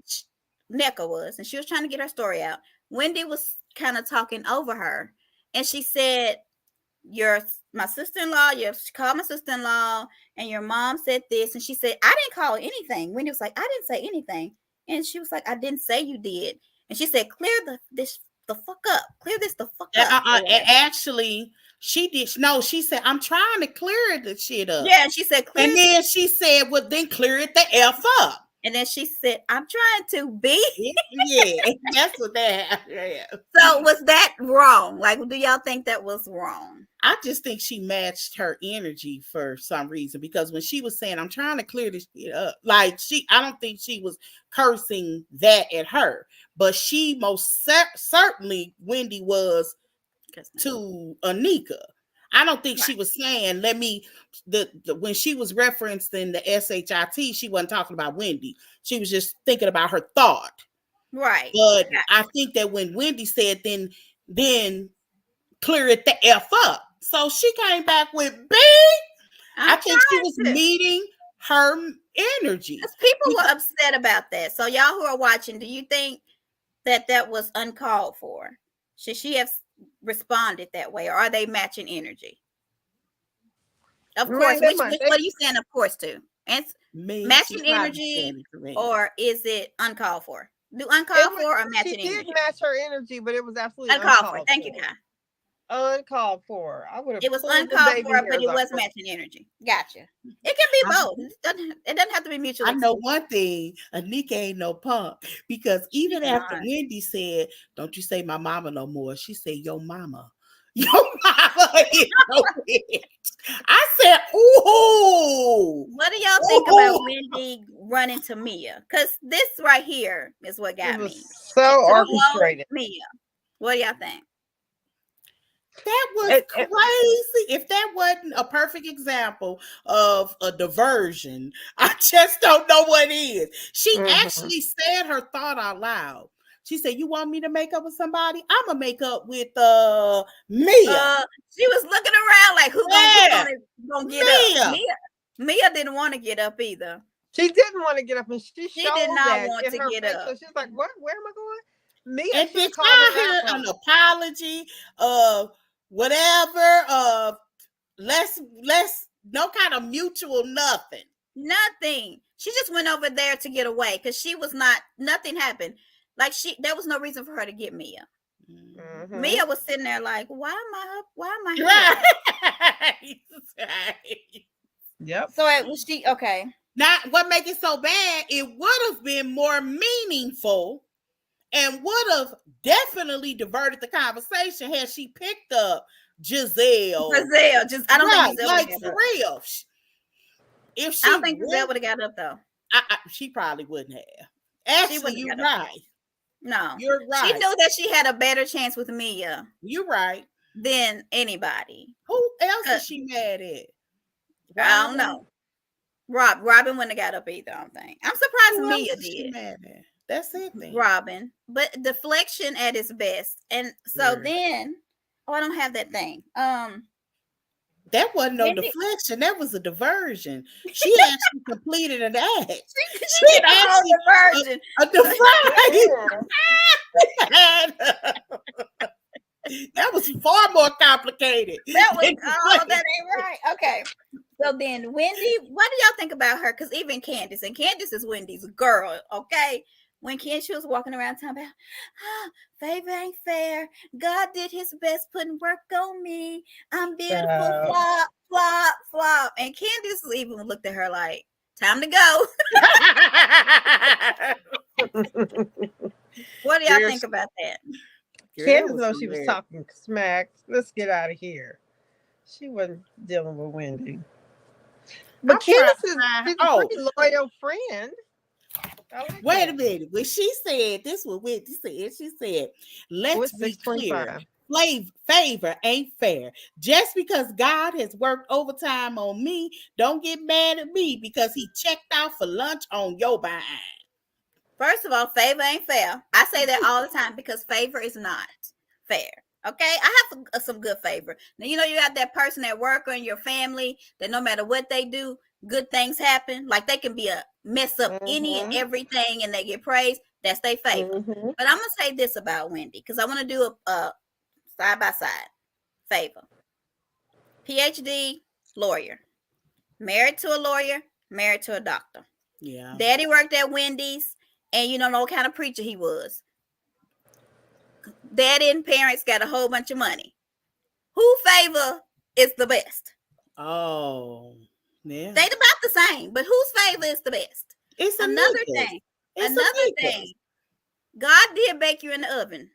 Speaker 1: Nneka was, and she was trying to get her story out. Wendy was kind of talking over her, and she said, "You're my sister-in-law. You called my sister-in-law, and your mom said this." And she said, "I didn't call anything." Wendy was like, "I didn't say anything," and she was like, "I didn't say you did." And she said, "Clear the fuck up. Clear this the fuck up."
Speaker 2: Actually, She did. No, she said, I'm trying to clear the shit up.
Speaker 1: Yeah, she said clear.
Speaker 2: And then she said, well, then clear it the F up.
Speaker 1: And then she said, I'm trying to be.
Speaker 2: Yeah, that's what that happened. Yeah.
Speaker 1: So was that wrong? Like, do y'all think that was wrong?
Speaker 2: I just think she matched her energy for some reason, because when she was saying, I'm trying to clear this shit up, like I don't think she was cursing that at her, but she most certainly, Wendy was to Anika. I don't think she was saying, let me, when she was referencing the SHIT, she wasn't talking about Wendy. She was just thinking about her thought.
Speaker 1: Right.
Speaker 2: But I think that when Wendy said, then clear it the F up. So she came back with B. I think she was meeting her energy.
Speaker 1: People were upset about that. So y'all who are watching, do you think that was uncalled for? Should she have responded that way, or are they matching energy? Of course. What are you saying of course to? And matching energy, or is it uncalled for? Do uncalled for or matching energy?
Speaker 3: She did match her energy, but it was absolutely
Speaker 1: uncalled for. Thank you, Kai.
Speaker 3: Uncalled for. I would have.
Speaker 1: It was uncalled for, but it was matching energy. Gotcha. It can be both. It doesn't have to be mutual.
Speaker 2: I know one thing: Anika ain't no punk, because even after Wendy said, "Don't you say my mama no more," she said, "Your mama." Your mama is no bitch. I said, ooh.
Speaker 1: What do y'all think about Wendy running to Mia? Because this right here is what got me.
Speaker 3: So orchestrated.
Speaker 1: Mia. What do y'all think?
Speaker 2: That was crazy. If that wasn't a perfect example of a diversion, I just don't know what is. She actually said her thought out loud. She said, you want me to make up with somebody? I'm going to make up with Mia.
Speaker 1: She was looking around like, who's going to get up? Mia didn't want to get up either.
Speaker 3: She didn't want to get up, and she
Speaker 1: did not want to get up.
Speaker 3: So she's like, what? Where am I going? Mia,
Speaker 2: and did y'all hear an apology of whatever, of less, no kind of mutual nothing?
Speaker 1: Nothing. She just went over there to get away because she was not, nothing happened. Like there was no reason for her to get Mia. Mm-hmm. Mia was sitting there like, why am I here?
Speaker 2: Right.
Speaker 3: Yep.
Speaker 1: So it was she, okay.
Speaker 2: Now, what makes it so bad, it would have been more meaningful and would have definitely diverted the conversation had she picked up Giselle.
Speaker 1: I don't think Giselle
Speaker 2: like for real. If she
Speaker 1: I don't think Giselle would have got up though.
Speaker 2: She probably wouldn't have. Actually, you're right.
Speaker 1: No,
Speaker 2: you're right.
Speaker 1: She knew that she had a better chance with Mia.
Speaker 2: You're right.
Speaker 1: Than anybody.
Speaker 2: Who else is she mad at?
Speaker 1: I don't know. Robin wouldn't have got up either. I don't think. I'm surprised Mia did.
Speaker 2: She mad at? That's it. Then.
Speaker 1: Robin, but deflection at its best, and so then, I don't have that thing.
Speaker 2: That wasn't no deflection. That was a diversion. She actually completed an act.
Speaker 1: She did a whole diversion.
Speaker 2: A diversion. That was far more complicated.
Speaker 1: That ain't right. Okay. So then Wendy, what do y'all think about her? Because even Candace, and Candace is Wendy's girl, okay? When she was walking around talking about, favor ain't fair. God did his best putting work on me. I'm beautiful, flop, flop, flop. And Candace even looked at her like, time to go. What do y'all think about that?
Speaker 3: Candace knows she was talking smack. Let's get out of here. She wasn't dealing with Wendy. But Candace is a pretty loyal friend.
Speaker 2: Wait a minute. When she said this, what Wendy said, she said, let's be clear. Favor ain't fair. Just because God has worked overtime on me, don't get mad at me because he checked out for lunch on your behind.
Speaker 1: First of all, favor ain't fair. I say that all the time because favor is not fair. Okay, I have some good favor. Now, you got that person at work or in your family that no matter what they do, good things happen. Like they can be a mess up any and everything and they get praised. That's their favor. But I'm going to say this about Wendy because I want to do a side-by-side favor. PhD, lawyer. Married to a lawyer, married to a doctor.
Speaker 2: Yeah.
Speaker 1: Daddy worked at Wendy's and you don't know what kind of preacher he was. Daddy and parents got a whole bunch of money. who favor is the best?
Speaker 2: Oh, yeah.
Speaker 1: They about the same, but whose favor is the best?
Speaker 2: It's
Speaker 1: another thing. Another thing. God did bake you in the oven,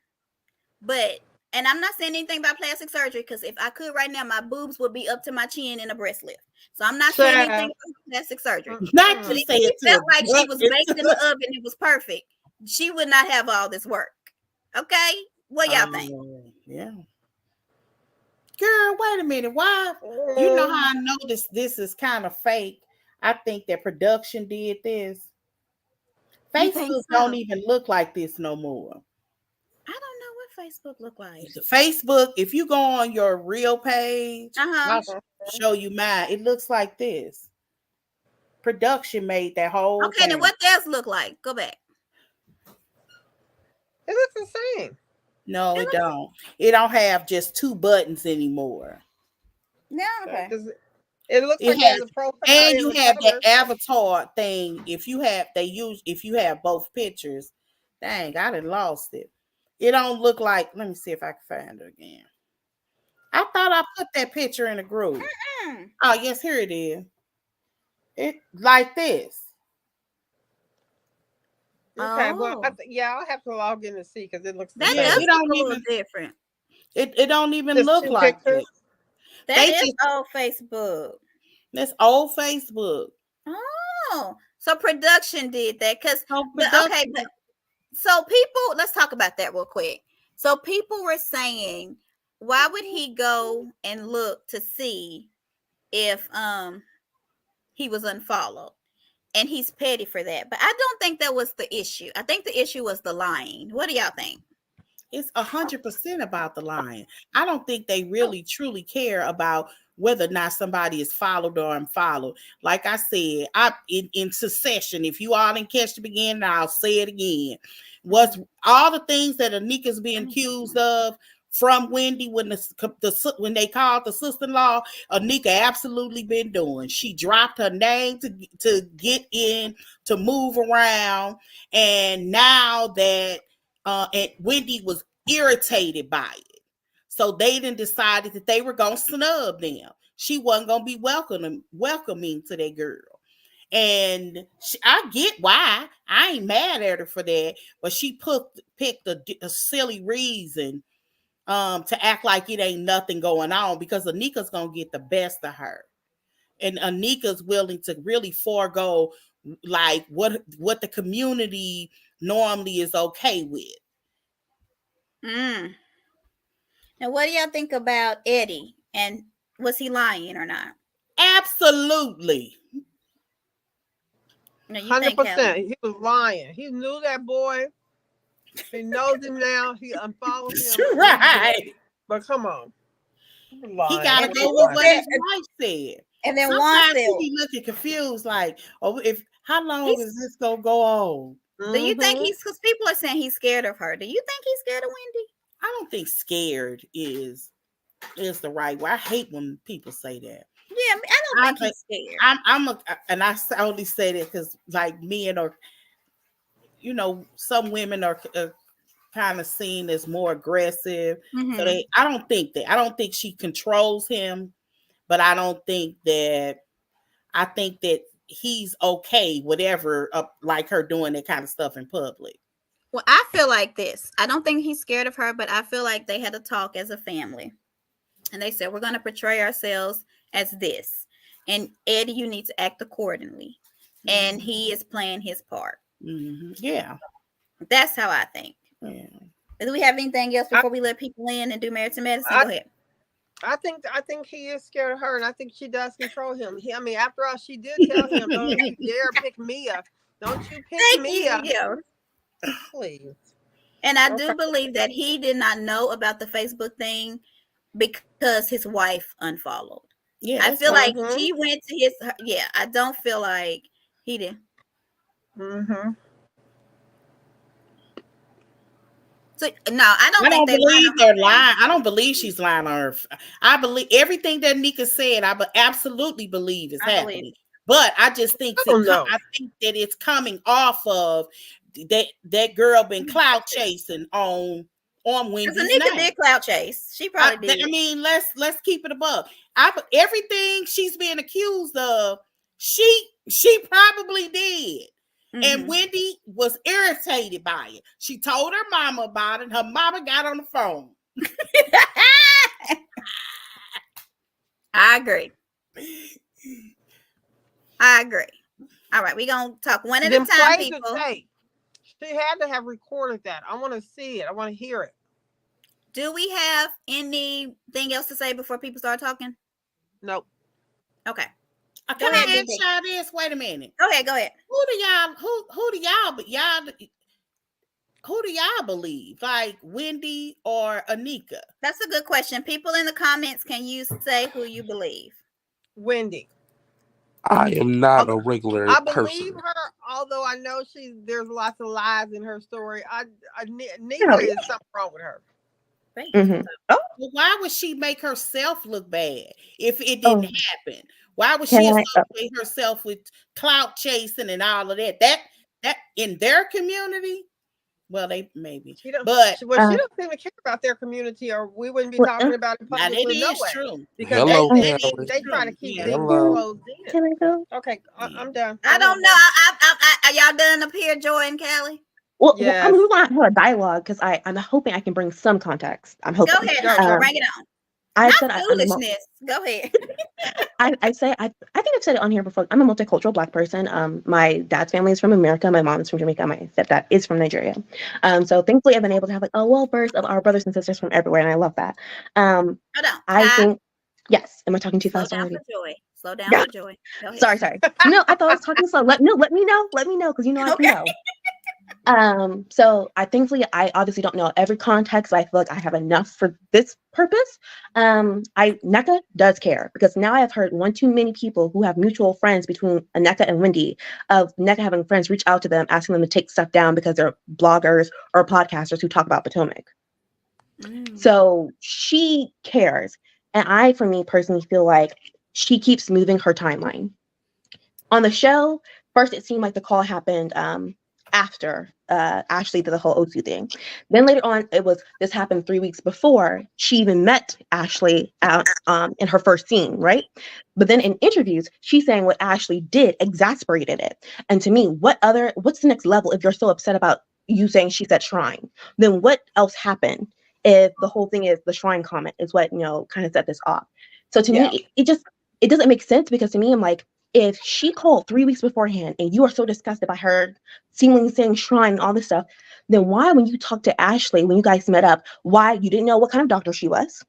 Speaker 1: but and I'm not saying anything about plastic surgery because if I could right now, my boobs would be up to my chin in a breast lift. So I'm not saying anything about plastic surgery.
Speaker 2: Not
Speaker 1: but
Speaker 2: to
Speaker 1: if
Speaker 2: say
Speaker 1: she
Speaker 2: it
Speaker 1: felt like she was baked in the oven, it was perfect. She would not have all this work. Okay, what y'all think?
Speaker 2: Yeah. Girl, wait a minute. Why? You know how I know this is kind of fake? I think that production did this. Facebook don't even look like this no more.
Speaker 1: I don't know what Facebook look like.
Speaker 2: Facebook, if you go on your real page, I'll show you mine. It looks like this. Production made that whole
Speaker 1: Okay, then what theirs look like? Go back.
Speaker 3: It looks the same.
Speaker 2: No, it don't. It don't have just 2 buttons anymore.
Speaker 1: No, okay.
Speaker 3: It looks like there's a profile.
Speaker 2: And you have that avatar thing. If you have both pictures, dang, I done lost it. It don't look like. Let me see if I can find it again. I thought I put that picture in a group. Oh yes, here it is. It like this.
Speaker 3: Okay, well, I'll have to log in to see because it looks
Speaker 1: that does look a little different.
Speaker 2: It don't even look like it.
Speaker 1: That is old Facebook.
Speaker 2: That's old Facebook.
Speaker 1: Oh, so production did that because okay, but so people, let's talk about that real quick. So people were saying, why would he go and look to see if he was unfollowed? And he's petty for that. But I don't think that was the issue. I think the issue was the lying. What do y'all think?
Speaker 2: It's 100% about the lying. I don't think they really truly care about whether or not somebody is followed or unfollowed. Like I said, in succession, if you all didn't catch the beginning, I'll say it again. Was all the things that Anika's being accused of from Wendy when when they called the sister-in-law, Anika absolutely been doing. She dropped her name to get in, to move around, and now that and Wendy was irritated by it. So they then decided that they were going to snub them. She wasn't going to be welcoming to that girl. And I get why. I ain't mad at her for that. But she picked a silly reason to act like it ain't nothing going on because Anika's going to get the best of her. And Anika's willing to really forego like what the community normally is okay with.
Speaker 1: Now, what do y'all think about Eddie? And was he lying or not?
Speaker 2: Absolutely.
Speaker 3: 100%. He was lying. He knew that boy. He knows him now. He unfollowed him.
Speaker 2: Right.
Speaker 3: But come on.
Speaker 2: He got to go with what his wife said.
Speaker 1: And then sometimes
Speaker 2: he be looking confused, like, oh, how long is this gonna go on?
Speaker 1: Do you think because people are saying he's scared of her? Do you think he's scared of Wendy?
Speaker 2: I don't think scared is the right word. I hate when people say that.
Speaker 1: Yeah, I don't think he's
Speaker 2: scared. And I only say that because like men are, some women are kind of seen as more aggressive. Mm-hmm. So I don't think that. I don't think she controls him, but I don't think that. I think that he's okay, whatever, like her doing that kind of stuff in public.
Speaker 1: Well, I feel like this. I don't think he's scared of her, but I feel like they had a talk as a family. And they said, we're going to portray ourselves as this. And Eddie, you need to act accordingly. Mm-hmm. And he is playing his part.
Speaker 2: Mm-hmm. Yeah.
Speaker 1: That's how I think. Yeah. Do we have anything else before we let people in and do Married to Medicine? Go ahead.
Speaker 3: I think he is scared of her, and I think she does control him. After all, she did tell him, "Don't you dare pick Mia. Don't you pick Mia, please."
Speaker 1: And I do believe that he did not know about the Facebook thing because his wife unfollowed. Yeah, I feel like he went to his. Yeah, I don't feel like he did. Mm-hmm. So, no, I don't
Speaker 2: believe they're lying. I don't believe she's lying on her. I believe everything that Nika said. I absolutely believe is happening. But I just think I think that it's coming off of that girl been clout chasing on on Wendy's
Speaker 1: Anika
Speaker 2: name.
Speaker 1: did clout chase. She probably did.
Speaker 2: I mean, let's keep it above. Everything she's being accused of, she probably did. And Wendy was irritated by it. She told her mama about it. Her mama got on the phone.
Speaker 1: I agree. All right, we're going to talk one at a time, people.
Speaker 3: She had to have recorded that. I want to see it. I want to hear it.
Speaker 1: Do we have anything else to say before people start talking?
Speaker 3: Nope.
Speaker 1: Okay.
Speaker 2: Can I ask y'all this? Wait a minute.
Speaker 1: Go ahead.
Speaker 2: Who do y'all believe? Like Wendy or Anika?
Speaker 1: That's a good question. People in the comments, can you say who you believe?
Speaker 3: Wendy.
Speaker 4: I am not a regular person.
Speaker 3: I believe her, although I know there's lots of lies in her story. Anika is something wrong with her.
Speaker 2: Mm-hmm. Well, why would she make herself look bad if it didn't happen? Why would she associate herself with clout chasing and all of that? That in their community? Well, they maybe, she don't
Speaker 3: seem to care about their community, or we wouldn't be talking about it publicly.
Speaker 2: That is true
Speaker 3: because they try to keep things closed in.
Speaker 5: Can I go?
Speaker 3: Okay, I'm done.
Speaker 1: I don't know. Are y'all done up here, Joy and Callie?
Speaker 5: Well, yes. I mean, we want to have a dialogue because I'm hoping I can bring some context. I'm hoping.
Speaker 1: Go ahead, bring it on. I said foolishness. Go ahead.
Speaker 5: I think I've said it on here before. I'm a multicultural Black person. My dad's family is from America. My mom is from Jamaica. My stepdad is from Nigeria. So thankfully, I've been able to have a well-versed of our brothers and sisters from everywhere, and I love that. I think. Yes. Am I talking too fast already?
Speaker 1: Slow down for Joy.
Speaker 5: Sorry. No, I thought I was talking slow. Let me know because you know I can know. So thankfully I obviously don't know every context, but I feel like I have enough for this purpose. Nneka does care because now I've heard one too many people who have mutual friends between Nneka and Wendy of Nneka having friends reach out to them, asking them to take stuff down because they're bloggers or podcasters who talk about Potomac. So she cares. And I, for me personally, feel like she keeps moving her timeline. On the show, first it seemed like the call happened after Ashley did the whole OC thing. Then later on, this happened 3 weeks before she even met Ashley in her first scene, right? But then in interviews, she's saying what Ashley did exasperated it. And to me, what's the next level if you're so upset about you saying she's at Shrine? Then what else happened if the whole thing is the Shrine comment is what, kind of set this off? So to me, it doesn't make sense because to me, I'm like, if she called 3 weeks beforehand and you are so disgusted by her seemingly saying Shrine and all this stuff, then why, when you talked to Ashley, when you guys met up, why you didn't know what kind of doctor she was?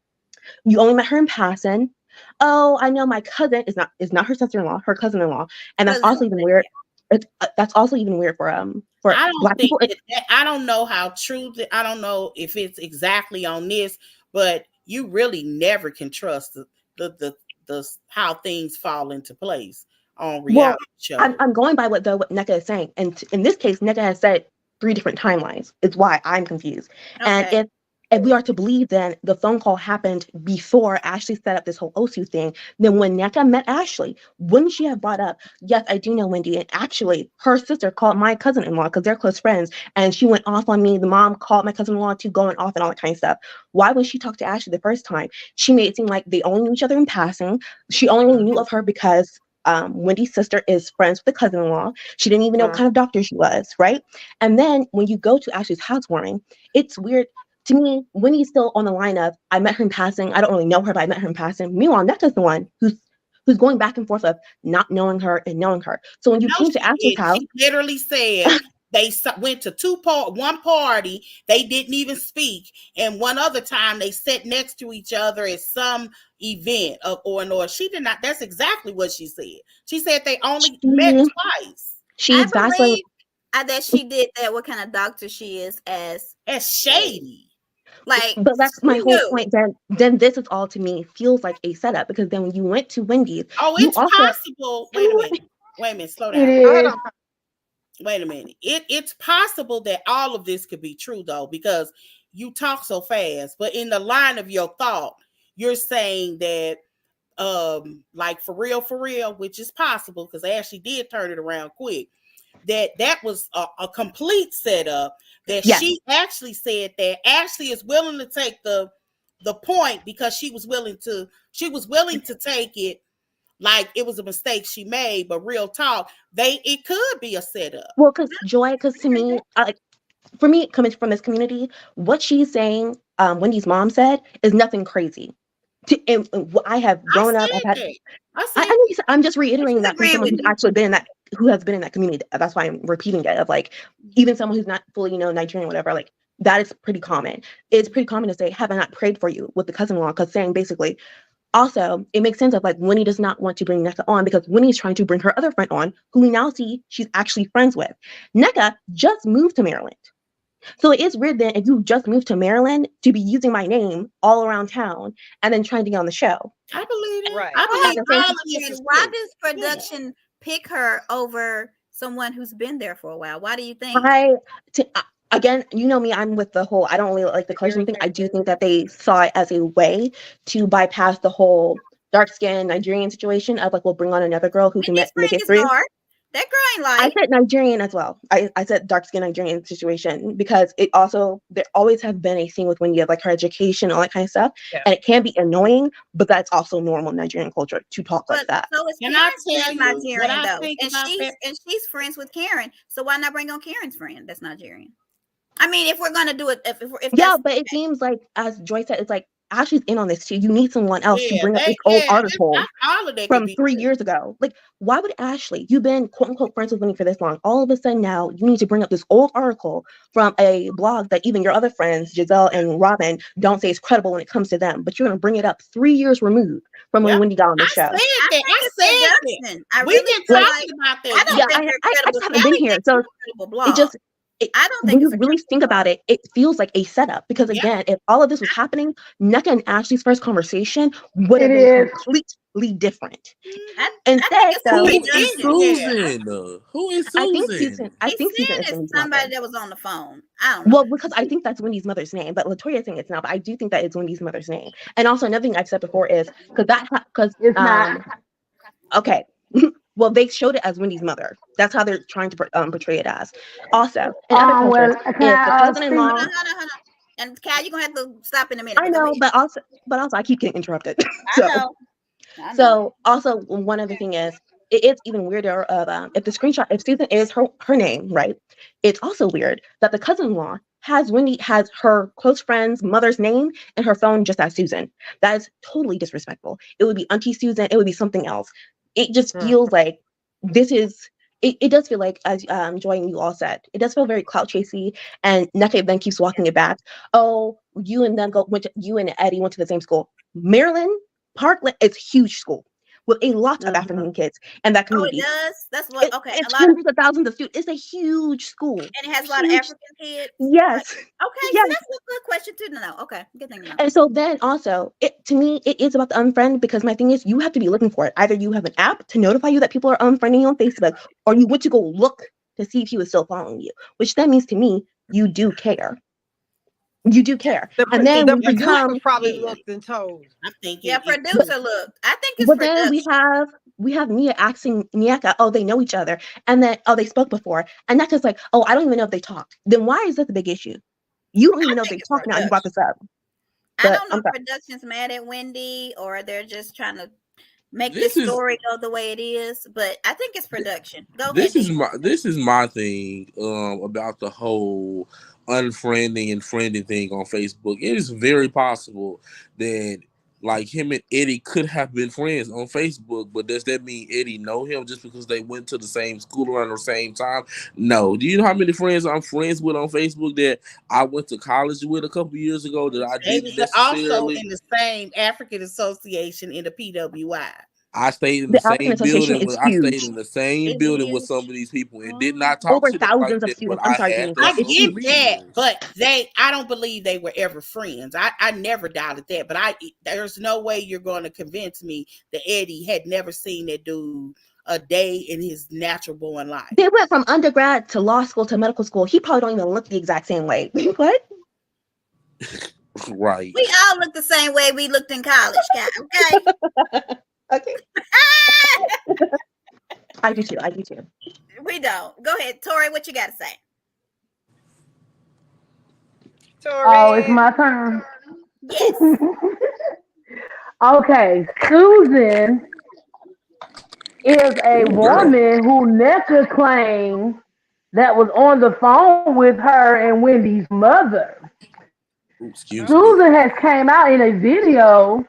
Speaker 5: You only met her in passing. Oh, I know my cousin is not her sister-in-law, her cousin-in-law, and that's also even weird. That's also even weird for Black people.
Speaker 2: I don't know how true. I don't know if it's exactly on this, but you really never can trust the how things fall into place on reality show.
Speaker 5: I'm going by what Nneka is saying, and in this case, Nneka has said 3 different timelines. Is why I'm confused. Okay. And if we are to believe, then the phone call happened before Ashley set up this whole OSU thing. Then when Nneka met Ashley, wouldn't she have brought up, yes, I do know Wendy, and actually her sister called my cousin-in-law because they're close friends, and she went off on me. The mom called my cousin-in-law too, going off and all that kind of stuff. Why would she talk to Ashley the first time? She made it seem like they only knew each other in passing. She only really knew of her because Wendy's sister is friends with the cousin-in-law. She didn't even know what kind of doctor she was, right? And then when you go to Ashley's housewarming, it's weird. To me, Wendy's still on the line of, I met her in passing. I don't really know her, but I met her in passing. Meanwhile, Nneka's the one who's going back and forth of not knowing her and knowing her. So when you came to Ashley's house,
Speaker 2: she literally said they went to one party, they didn't even speak, and one other time they sat next to each other at some event or she did not. That's exactly what she said. She said they only met twice.
Speaker 5: She exactly
Speaker 1: that she did that. What kind of doctor she is as
Speaker 2: shady.
Speaker 5: But that's my whole point. Then this is all, to me, feels like a setup, because then when you went to Wendy's,
Speaker 2: it's possible. Wait a minute, slow down. Wait a minute. It's possible that all of this could be true though, because you talk so fast. But in the line of your thought, you're saying that, like for real, which is possible because Ashley did turn it around quick. that was a complete setup. That
Speaker 5: Yes.
Speaker 2: she actually said that Ashley is willing to take the point because she was willing to take it like it was a mistake she made. But real talk, it could be a setup.
Speaker 5: Well, because to me, for me, coming from this community, what she's saying, Wendy's mom said, is nothing crazy. And I have grown up. I've had. I'm just reiterating that from someone who's actually been in that, who has been in that community. That's why I'm repeating it. Of like, even someone who's not fully, Nigerian, whatever. Like, that is pretty common. It's pretty common to say, "Have I not prayed for you?" with the cousin-in-law, because saying basically. Also, it makes sense of like Winnie does not want to bring Nneka on because Winnie's trying to bring her other friend on, who we now see she's actually friends with. Nneka just moved to Maryland. So it is weird then if you just moved to Maryland to be using my name all around town and then trying to get on the show.
Speaker 2: I believe it.
Speaker 3: Right.
Speaker 2: I believe
Speaker 1: why does production pick her over someone who's been there for a while? Why do you think?
Speaker 5: Again, you know me, I'm with the whole, I don't really like the colorism thing. I do think that they saw it as a way to bypass the whole dark-skinned Nigerian situation of like, we'll bring on another girl who can make it through.
Speaker 1: That girl ain't like.
Speaker 5: I said Nigerian as well. I said dark-skinned Nigerian situation because it also, there always have been a thing with when you have like her education, all that kind of stuff. Yeah. And it can be annoying, but that's also normal Nigerian culture to talk like that.
Speaker 1: So it's Nigerian though. And she's friends with Karen. So why not bring on Karen's friend that's Nigerian? I mean, if we're gonna do it, if
Speaker 5: but it seems like, as Joy said, it's like Ashley's in on this too. You need someone else to bring up this old article from 3 years ago. Like, why would Ashley? You've been quote unquote friends with Winnie for this long. All of a sudden now you need to bring up this old article from a blog that even your other friends, Giselle and Robin, don't say is credible when it comes to them. But you're gonna bring it up 3 years removed from when Wendy got on the show.
Speaker 2: I said that. We've been talking about that.
Speaker 5: I just haven't been here, so it just. I don't think when you really think about it, it feels like a setup because again, if all of this was happening, Nneka and Ashley's first conversation would have been completely different. Instead,
Speaker 4: who is Susan? Who is Susan?
Speaker 5: I think Susan is
Speaker 1: somebody that was on the phone. I don't know.
Speaker 5: Well, because I think that's Wendy's mother's name, but Latoya saying it's not. But I do think that it's Wendy's mother's name. And also another thing I've said before is because
Speaker 3: it's not.
Speaker 5: Okay. Well, they showed it as Wendy's mother. That's how they're trying to portray it as. Also, in other cultures, if the cousin-in-law.
Speaker 1: Hold on. And Cal, you're gonna have to stop in a minute.
Speaker 5: I know, but also, I keep getting interrupted.
Speaker 1: I know.
Speaker 5: So, also, one other thing is, it's even weirder of if the screenshot, if Susan is her name, right? It's also weird that the cousin-in-law has her close friend's mother's name and her phone just as Susan. That is totally disrespectful. It would be Auntie Susan. It would be something else. It just feels like this is. It does feel like, as Joy and you all said, it does feel very clout chasey. And Nneka then keeps walking it back. Oh, you and Eddie went to the same school. Maryland Parkland is a huge school with a lot of African kids in that community.
Speaker 1: Oh, it does. That's what. Okay,
Speaker 5: it's hundreds of thousands of students. It's a huge school,
Speaker 1: and it has a lot of African kids.
Speaker 5: Yes.
Speaker 1: Okay, yes. So that's a good question too to know. Okay, good thing to know.
Speaker 5: And so then also, to me, it is about the unfriend because my thing is, you have to be looking for it. Either you have an app to notify you that people are unfriending you on Facebook, or you went to go look to see if he was still following you. Which that means to me, you do care. You do care.
Speaker 3: And then the producer probably looked and told.
Speaker 2: I think
Speaker 1: producer looked. I think it's.
Speaker 5: But then we have Nia asking Nneka, oh, they know each other, and then they spoke before, and Nneka's like, oh, I don't even know if they talked. Then why is that the big issue? You don't even know if they talked now. You brought this up.
Speaker 1: I don't know if production's mad at Wendy or they're just trying to make this story go the way it is, but I think it's production.
Speaker 4: This is my thing about the whole unfriending and friending thing on Facebook. It is very possible that like him and Eddie could have been friends on Facebook, but does that mean Eddie know him just because they went to the same school around the same time? No. Do you know how many friends I'm friends with on Facebook that I went to college with a couple years ago that I didn't necessarily?
Speaker 2: Also in the same African Association in the PWI.
Speaker 4: I stayed in the same building. I stayed in the same building with some of these people and did not talk
Speaker 5: over
Speaker 4: to
Speaker 5: thousands
Speaker 4: them
Speaker 5: of students.
Speaker 4: I
Speaker 2: get that, but I don't believe they were ever friends. I never doubted that, but there's no way you're going to convince me that Eddie had never seen that dude a day in his natural born life.
Speaker 5: They went from undergrad to law school to medical school. He probably don't even look the exact same way. What?
Speaker 4: Right.
Speaker 1: We all look the same way we looked in college, guys. Okay.
Speaker 5: Okay. I do too.
Speaker 1: We don't. Go ahead, Tori. What you got to say?
Speaker 3: Tori.
Speaker 6: Oh, it's my turn.
Speaker 1: Yes.
Speaker 6: Okay, Susan is a
Speaker 4: Ooh, girl.
Speaker 6: woman who Nessa claimed that was on the phone with her and Wendy's mother.
Speaker 4: Ooh, excuse me.
Speaker 6: Susan has came out in a video,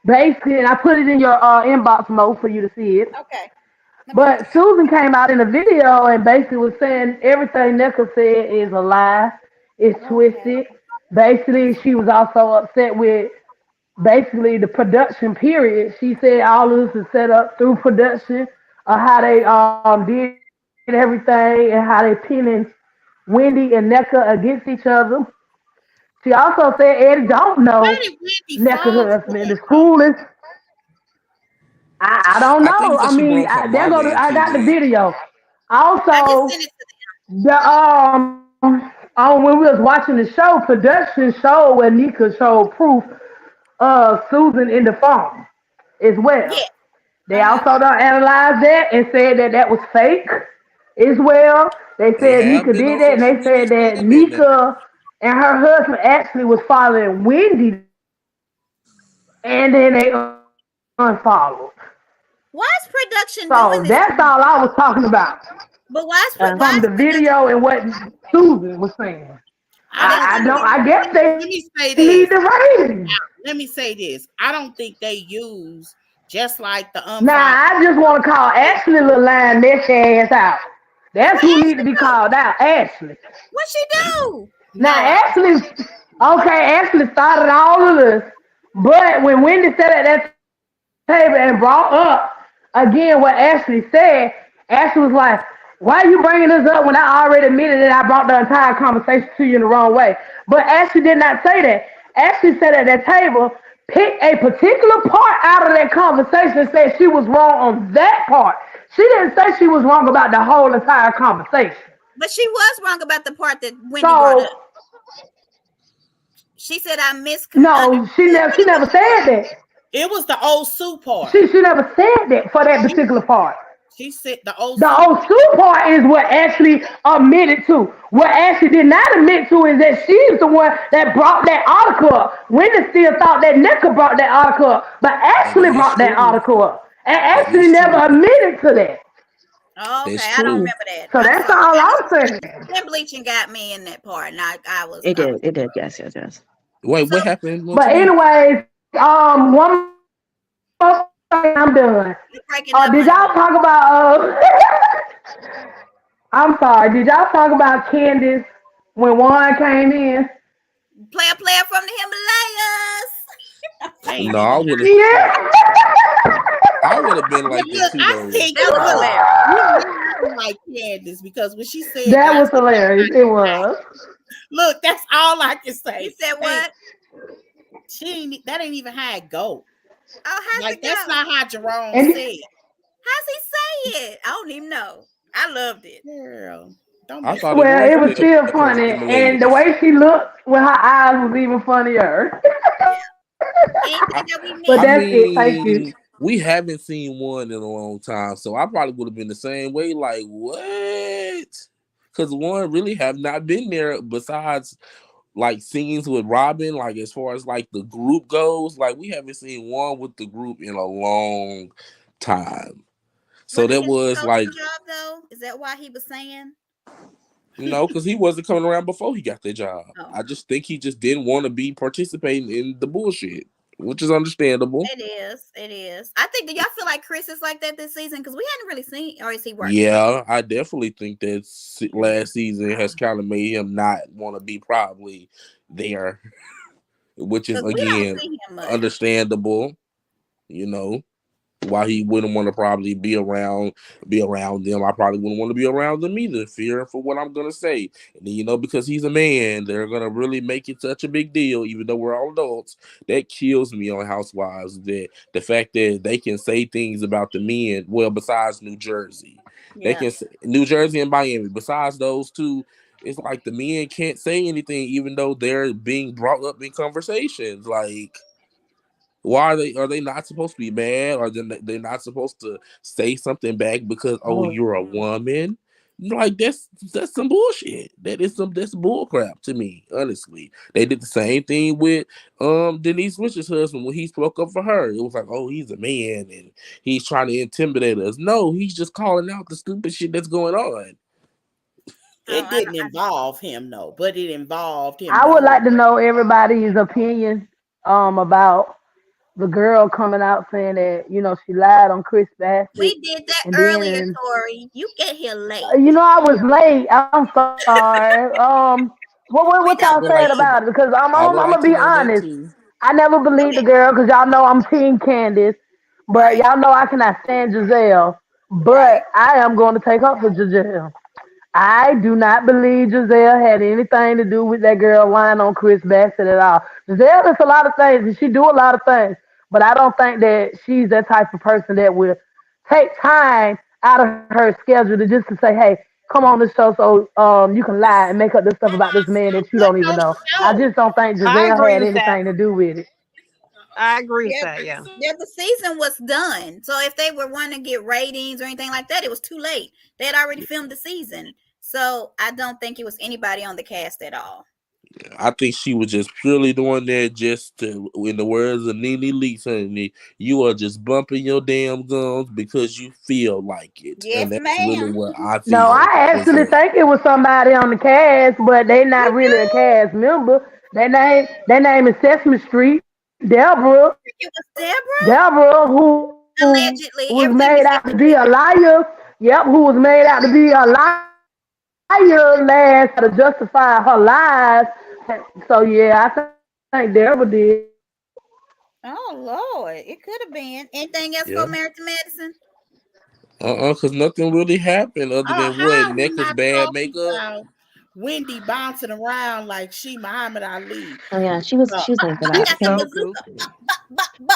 Speaker 6: basically, and I put it in your inbox mode for you to see it.
Speaker 1: Okay. Let me look.
Speaker 6: But Susan came out in a video and basically was saying everything Nessa said is a lie, it's
Speaker 1: Okay.
Speaker 6: twisted. Basically, she was also upset with basically the production period. She said all of this is set up through production of how they did everything and how they pinning Wendy and Necca against each other. She also said Eddie don't know
Speaker 2: Where did Wendy
Speaker 6: Necca
Speaker 2: fall for
Speaker 6: husband. The
Speaker 2: it though?
Speaker 6: coolest. I don't
Speaker 4: I think
Speaker 6: know.
Speaker 4: that
Speaker 6: I
Speaker 4: she
Speaker 6: mean,
Speaker 4: brought her
Speaker 6: there
Speaker 4: mama
Speaker 6: go. I
Speaker 4: into
Speaker 6: got the
Speaker 4: it.
Speaker 6: video.
Speaker 1: I just
Speaker 6: Also,
Speaker 1: sent it to
Speaker 6: the when we was watching the show, production showed where Nika showed proof of Susan in the phone as
Speaker 1: them.
Speaker 6: well.
Speaker 1: Yeah.
Speaker 6: They
Speaker 1: Uh-huh.
Speaker 6: also done analyzed that and said that that was fake as well. They
Speaker 4: They
Speaker 6: said
Speaker 4: have
Speaker 6: Nika
Speaker 4: been
Speaker 6: did
Speaker 4: on
Speaker 6: that, and
Speaker 4: social
Speaker 6: they
Speaker 4: media
Speaker 6: said that
Speaker 4: saying that now.
Speaker 6: Nika and her husband actually was following Wendy to see, and then they unfollowed.
Speaker 1: Why is production doing
Speaker 6: So
Speaker 1: this to
Speaker 6: that's
Speaker 1: me?
Speaker 6: all I was talking about
Speaker 1: But why is
Speaker 5: Uh,
Speaker 1: why
Speaker 6: from
Speaker 1: is
Speaker 6: the
Speaker 1: production?
Speaker 6: video and what Susan was saying.
Speaker 1: Oh, they
Speaker 2: I
Speaker 6: I
Speaker 1: trying to
Speaker 6: don't.
Speaker 1: get.
Speaker 6: I
Speaker 2: let
Speaker 6: guess
Speaker 2: me
Speaker 6: they
Speaker 2: let me say
Speaker 6: need the
Speaker 2: this.
Speaker 6: ratings.
Speaker 2: Let me say this. I don't think they use just like the
Speaker 6: Now
Speaker 2: unfollow.
Speaker 6: I just want to call Ashley little line that ass out. That's
Speaker 1: What
Speaker 6: who need to
Speaker 1: Ashley
Speaker 6: be
Speaker 1: do?
Speaker 6: called out. Ashley.
Speaker 1: What she do?
Speaker 6: Now
Speaker 2: No, I
Speaker 6: Ashley, okay, Ashley started all of this, but when Wendy sat at that table and brought up again what Ashley said, Ashley was like, "Why are you bringing this up when I already admitted that I brought the entire conversation to you in the wrong way?" But Ashley did not say that. Ashley sat at that table, picked a particular part out of that conversation, and said she was wrong on that part. She didn't say she was wrong about the whole entire conversation.
Speaker 1: But she was wrong about the part that Wendy brought up.
Speaker 6: So
Speaker 1: She said I misunderstood.
Speaker 6: no, she
Speaker 1: What
Speaker 6: never
Speaker 1: she
Speaker 6: said
Speaker 1: said?
Speaker 6: that.
Speaker 2: it was the old Sue part.
Speaker 6: She never said that for that
Speaker 2: She
Speaker 6: particular part.
Speaker 2: she said the old
Speaker 6: The
Speaker 2: Sue
Speaker 6: old
Speaker 2: part.
Speaker 6: Sue part is what Ashley admitted to. What Ashley did not admit to is that she's the one that brought that article up. Wendy still thought that Nika brought that article up, but
Speaker 4: And that
Speaker 6: Ashley
Speaker 4: is
Speaker 6: brought that
Speaker 4: true.
Speaker 6: article up. And
Speaker 4: That
Speaker 6: Ashley
Speaker 4: is
Speaker 6: never
Speaker 4: true.
Speaker 6: admitted to that.
Speaker 1: Oh,
Speaker 4: That's
Speaker 1: okay, I don't
Speaker 4: true.
Speaker 1: remember that.
Speaker 6: So
Speaker 1: I'm
Speaker 6: that's
Speaker 1: sorry.
Speaker 6: all
Speaker 1: I just
Speaker 6: I'm saying.
Speaker 1: Tim Bleaching got me in that part, and
Speaker 5: it
Speaker 1: I
Speaker 5: did.
Speaker 1: was
Speaker 5: It did. Yes, yes, yes.
Speaker 4: Wait,
Speaker 1: so
Speaker 4: what happened
Speaker 6: But
Speaker 4: to me?
Speaker 6: anyways, one more thing, I'm done.
Speaker 1: you're breaking up,
Speaker 6: Did
Speaker 1: honey.
Speaker 6: y'all talk about I'm sorry. Did y'all talk about Candace when Juan came in?
Speaker 1: Player from the Himalayas.
Speaker 2: They ain't
Speaker 4: No, I
Speaker 2: even
Speaker 4: would have.
Speaker 6: Yeah.
Speaker 4: I would have been
Speaker 2: But
Speaker 4: like that
Speaker 2: look,
Speaker 4: too,
Speaker 2: I
Speaker 4: though.
Speaker 2: think
Speaker 1: That was hilarious.
Speaker 2: you like Candace because when she said
Speaker 6: That was
Speaker 2: gossip,
Speaker 6: hilarious. It was.
Speaker 2: look, that's all I can
Speaker 1: You
Speaker 2: say.
Speaker 1: said
Speaker 2: Hey,
Speaker 1: what?
Speaker 2: that ain't even how it go.
Speaker 1: Oh, how's
Speaker 2: Like
Speaker 1: it
Speaker 2: that's
Speaker 1: go?
Speaker 2: not how Jerome
Speaker 6: And
Speaker 2: said.
Speaker 1: How's he say it? I don't even know. I loved it.
Speaker 2: Girl, don't
Speaker 4: I
Speaker 2: be
Speaker 4: thought it
Speaker 6: well,
Speaker 4: was
Speaker 6: it was
Speaker 4: player
Speaker 6: still
Speaker 4: from the
Speaker 6: funny. And the
Speaker 4: Himalayas.
Speaker 6: way she looked with her eyes was even funnier.
Speaker 1: Yeah.
Speaker 4: I,
Speaker 1: Anything that we
Speaker 6: But
Speaker 4: I
Speaker 1: missed?
Speaker 6: that's it. Thank you.
Speaker 4: mean, we haven't seen one in a long time, so I probably would have been the same way. Like what? Because one really have not been there besides like scenes with Robin. Like as far as like the group goes, like we haven't seen one with the group in a long time. So
Speaker 1: Was it
Speaker 4: that
Speaker 1: his
Speaker 4: was like
Speaker 1: coaching job though? Is that why he was saying?
Speaker 4: no, because he wasn't coming around before he got the job.
Speaker 1: Oh,
Speaker 4: I just think he just didn't want to be participating in the bullshit, which is understandable.
Speaker 1: it is. It is. I think. Do y'all feel like Chris is like that this season? Because we hadn't really seen, or is he working?
Speaker 4: Yeah, I definitely think that last season has kind of made him not want to be probably there, which is
Speaker 1: Because we don't
Speaker 4: again
Speaker 1: see him much.
Speaker 4: understandable. You know, why he wouldn't want to probably be around them. I probably wouldn't want to be around them either, fear for what I'm gonna say. And then, because he's a man, they're gonna really make it such a big deal, even though we're all adults. That kills me on Housewives. That the fact that they can say things about the men, well, besides New Jersey. They
Speaker 1: Yeah.
Speaker 4: can say, New Jersey and Miami. Besides those two, it's like the men can't say anything, even though they're being brought up in conversations. Like, why are they not supposed to be mad? Or they're not supposed to say something back because
Speaker 5: Oh,
Speaker 4: you're a woman? Like that's some bullshit. That's bull crap to me, honestly. They did the same thing with Denise Richards' husband when he spoke up for her. It was like, oh, he's a man and he's trying to intimidate us. No, he's just calling out the stupid shit that's going on.
Speaker 2: It didn't involve him, no, but it involved him.
Speaker 6: I would like to know everybody's opinion about the girl coming out saying that, she lied on Chris Bassett.
Speaker 1: We did that
Speaker 6: and
Speaker 1: earlier,
Speaker 6: then,
Speaker 1: Tori. You get here late.
Speaker 6: I was late. I'm sorry. What y'all saying about it? Because I'm gonna be honest. I never believed the girl because y'all know I'm Team Candace, but y'all know I cannot stand Giselle. But I am going to take up for Giselle. I do not believe Giselle had anything to do with that girl lying on Chris Bassett at all. Giselle does a lot of things and she do a lot of things, but I don't think that she's that type of person that will take time out of her schedule to say, hey, come on this show so you can lie and make up this stuff about this man that you don't even know. I just don't think Giselle had anything to do with it.
Speaker 3: I agree with that, yeah.
Speaker 1: Yeah, the season was done. So if they were wanting to get ratings or anything like that, it was too late. They had already filmed the season. So I don't think it was anybody on the cast at all.
Speaker 4: I think she was just purely doing that just to, in the words of Nene Leakes, you are just bumping your damn gums because you feel like it.
Speaker 1: Yes,
Speaker 4: and that's
Speaker 1: ma'am.
Speaker 4: really what I feel.
Speaker 6: No, I actually think it was somebody on the cast, but they not really a cast member. Their name is Sesame Street. Deborah.
Speaker 1: It was Deborah?
Speaker 6: Deborah, who
Speaker 1: allegedly
Speaker 6: was made out to be a liar. Yep, who was made out to be a liar last to justify her lies. So yeah, I think Deborah did.
Speaker 1: Oh Lord, it could have been. Anything else for Married to Medicine?
Speaker 4: Because nothing really happened other than what NECA's bad makeup.
Speaker 2: Wendy bouncing around like she Muhammad Ali.
Speaker 5: Oh yeah, she was like that.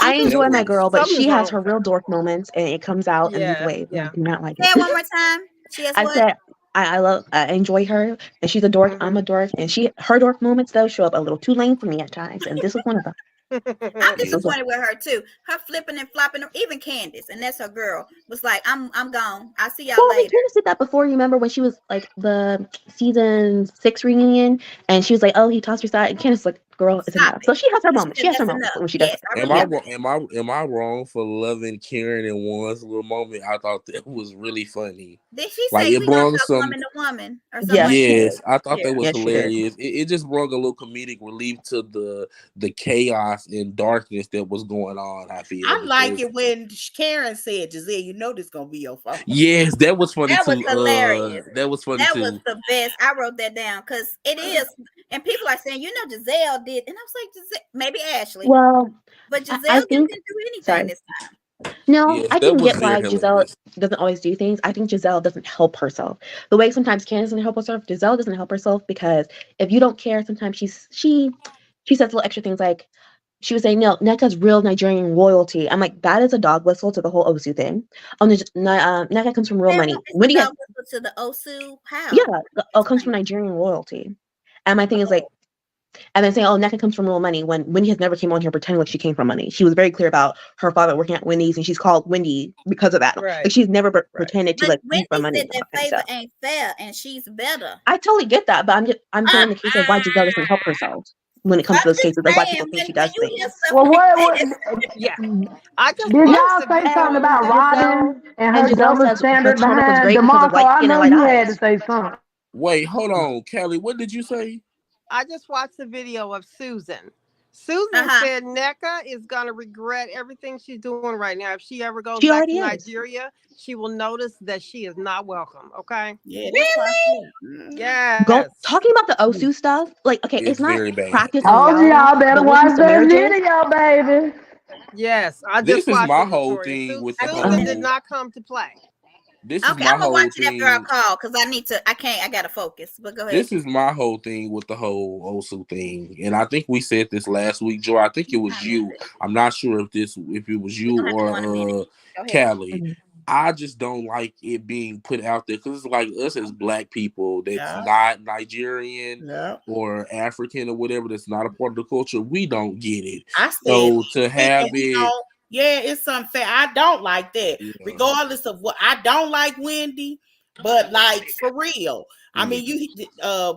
Speaker 5: I enjoy my girl, but she has her real dork moments, and it comes out in these ways. I do not like it.
Speaker 1: Say it one more time. She has what?
Speaker 5: Said I enjoy her, and she's a dork. I'm a dork, and her dork moments though show up a little too lame for me at times, and this was one of them.
Speaker 1: I'm disappointed with her too. Her flipping and flopping, even Candace, and that's her girl, was like, I'm gone. I'll see y'all later.
Speaker 5: Candace did that before. You remember when she was like the season 6 reunion, and she was like, "Oh, he tossed her side," and Candace was like, "Girl, it's enough." So she has her moments. She has her moments when she does.
Speaker 4: Am I wrong for loving Karen and Juan's little moment? I thought that was really funny.
Speaker 1: Did she say we gonna show woman to woman or something?
Speaker 4: Yes, I thought that was hilarious. It just brought a little comedic relief to the chaos and darkness that was going on. I feel.
Speaker 2: I like it when Karen said, "Giselle, you know this gonna be your fault."
Speaker 4: Yes, that was funny too.
Speaker 1: That was hilarious.
Speaker 4: That was funny
Speaker 1: too.
Speaker 4: That
Speaker 1: was the best. I wrote that down because it is, and people are saying, Giselle did, and I was like, Giselle, maybe Ashley.
Speaker 5: Well,
Speaker 1: but Giselle didn't do anything this time.
Speaker 5: No, I can get why Giselle doesn't always do things. I think Giselle doesn't help herself. The way sometimes Candace doesn't help herself, Giselle doesn't help herself because if you don't care, sometimes she says little extra things like she was saying, no, NECA's real Nigerian royalty. I'm like, that is a dog whistle to the whole Osu thing. NECA comes from real money.
Speaker 1: When do you dog whistle to the Osu? How?
Speaker 5: Yeah, it comes from Nigerian royalty. And my thing is like, and then saying, oh, NECA comes from real money when Wendy has never came on here pretending like she came from money. She was very clear about her father working at Wendy's, and she's called Wendy because of that.
Speaker 1: Right.
Speaker 5: Like she's never pretended to be from money.
Speaker 1: Said that favor ain't fair, and she's better.
Speaker 5: I totally get that, but I'm saying the case of why Giselle doesn't help herself when it comes to those cases. Like why people think she does things.
Speaker 6: Well,
Speaker 3: yeah,
Speaker 6: I just did y'all say something about Robin and her double standard behind DeMarco? I know you had to say something.
Speaker 4: Wait, hold on, Kelly. What did you say?
Speaker 3: I just watched the video of Susan. Susan said NECA is going to regret everything she's doing right now. If she ever goes back to Nigeria, she will notice that she is not welcome. Okay?
Speaker 2: Yeah,
Speaker 1: really?
Speaker 3: Yeah.
Speaker 5: Talking about the Osu stuff, like, okay, it's not practice.
Speaker 6: Told y'all better watch that video, baby.
Speaker 3: Yes,
Speaker 4: this is my whole thing with
Speaker 3: Susan did not come to play.
Speaker 4: This is my
Speaker 1: I'm gonna
Speaker 4: whole
Speaker 1: watch
Speaker 4: thing.
Speaker 1: that girl call because I gotta focus. But go ahead.
Speaker 4: This is my whole thing with the whole Osu thing, and I think we said this last week, Joy. I think it was you. I'm not sure if it was you or Callie. I just don't like it being put out there because it's like us as Black people that's not Nigerian or African or whatever, that's not a part of the culture. We don't get it. So to have it.
Speaker 2: Yeah, it's unfair. I don't like that. Yeah. Regardless of what, I don't like Wendy. But like for real, I mean, you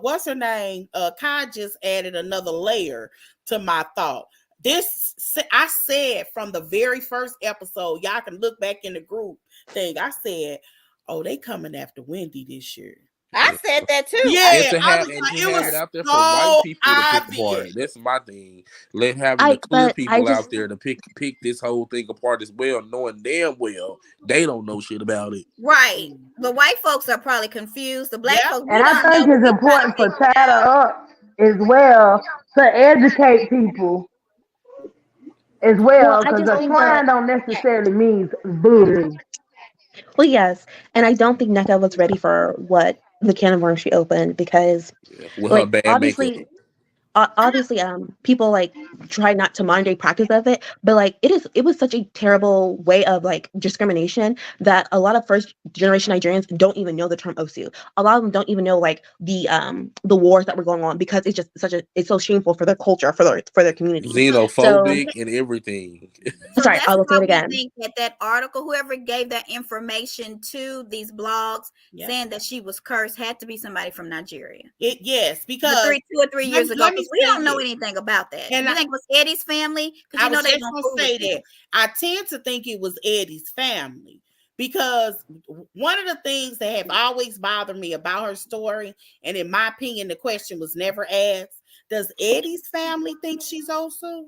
Speaker 2: what's her name? Kai just added another layer to my thought. I said from the very first episode, y'all can look back in the group thing. I said, "Oh, they coming after Wendy this year."
Speaker 1: I said that too.
Speaker 2: Yeah,
Speaker 4: to have it out there for white people to pick apart. That's my thing. Having the clear people out there to pick this whole thing apart as well, knowing damn well they don't know shit about it.
Speaker 1: Right. The white folks are probably confused. The black folks,
Speaker 6: and I think it's important for Chatter Up as well to educate people as well, because a shrine don't necessarily mean voodoo.
Speaker 5: Well, yes, and I don't think NECA was ready for what the can of worms she opened, because
Speaker 4: with
Speaker 5: like
Speaker 4: her bad
Speaker 5: obviously
Speaker 4: makeup.
Speaker 5: Obviously people like try not to modern day practice of it, but like it was such a terrible way of like discrimination that a lot of first generation Nigerians don't even know the term Osu. A lot of them don't even know like the wars that were going on, because it's just it's so shameful for their culture, for their community.
Speaker 4: Xenophobic and everything.
Speaker 1: So
Speaker 5: sorry, I will say it again.
Speaker 1: I think that article, whoever gave that information to these blogs saying that she was cursed, had to be somebody from Nigeria.
Speaker 2: Yes, because
Speaker 1: 2 or 3 years ago, because we don't know anything about that. And you think it was Eddie's family?
Speaker 2: I was just going to say that. I tend to think it was Eddie's family, because one of the things that have always bothered me about her story, and in my opinion, the question was never asked, does Eddie's family think she's Osu?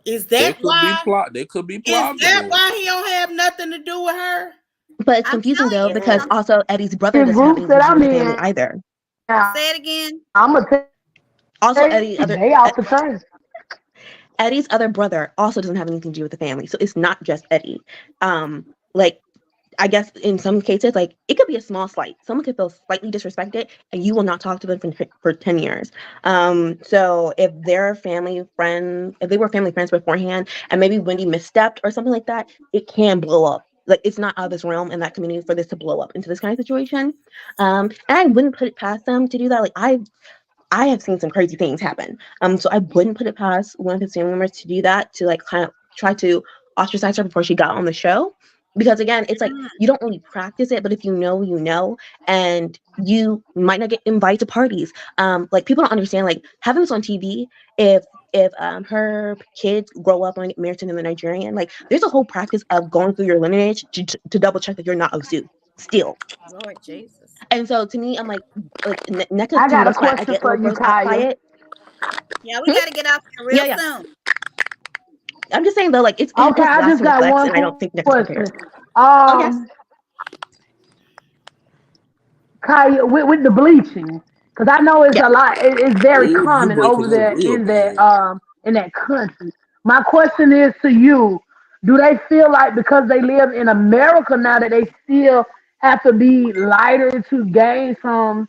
Speaker 2: Is that why?
Speaker 4: They could be plausible.
Speaker 2: Is that why he don't have nothing to do with her?
Speaker 5: But it's confusing though, because also Eddie's brother doesn't have anything to do with the family either.
Speaker 1: Say it again.
Speaker 6: I'm gonna tell
Speaker 5: also Eddie's other brother also doesn't have anything to do with the family, so it's not just Eddie. Like I guess in some cases, like it could be a small slight. Someone could feel slightly disrespected, and you will not talk to them for 10 years. So if they're family friends, if they were family friends beforehand, and maybe Wendy misstepped or something like that, it can blow up. Like it's not out of this realm in that community for this to blow up into this kind of situation. And I wouldn't put it past them to do that. Like I have seen some crazy things happen. So I wouldn't put it past one of his family members to do that, to like kind of try to ostracize her before she got on the show. Because again, it's like you don't really practice it, but if you know, and you might not get invited to parties. Like people don't understand, like having this on TV, if her kids grow up and get married to another Nigerian, like there's a whole practice of going through your lineage to double check that you're not Osu still.
Speaker 1: Lord Jesus.
Speaker 5: And so to me, I'm like NECA,
Speaker 6: I got a question for you, Kaya.
Speaker 1: Yeah, we got to get out there real soon.
Speaker 5: I'm just saying though, like it's
Speaker 6: okay. I just got one
Speaker 5: and I don't think
Speaker 6: question.
Speaker 5: Prepared.
Speaker 6: Kaya, with the bleaching, because I know it's a lot. It's very common over there in that country. My question is to you: do they feel like because they live in America now that they still have to be lighter to gain some,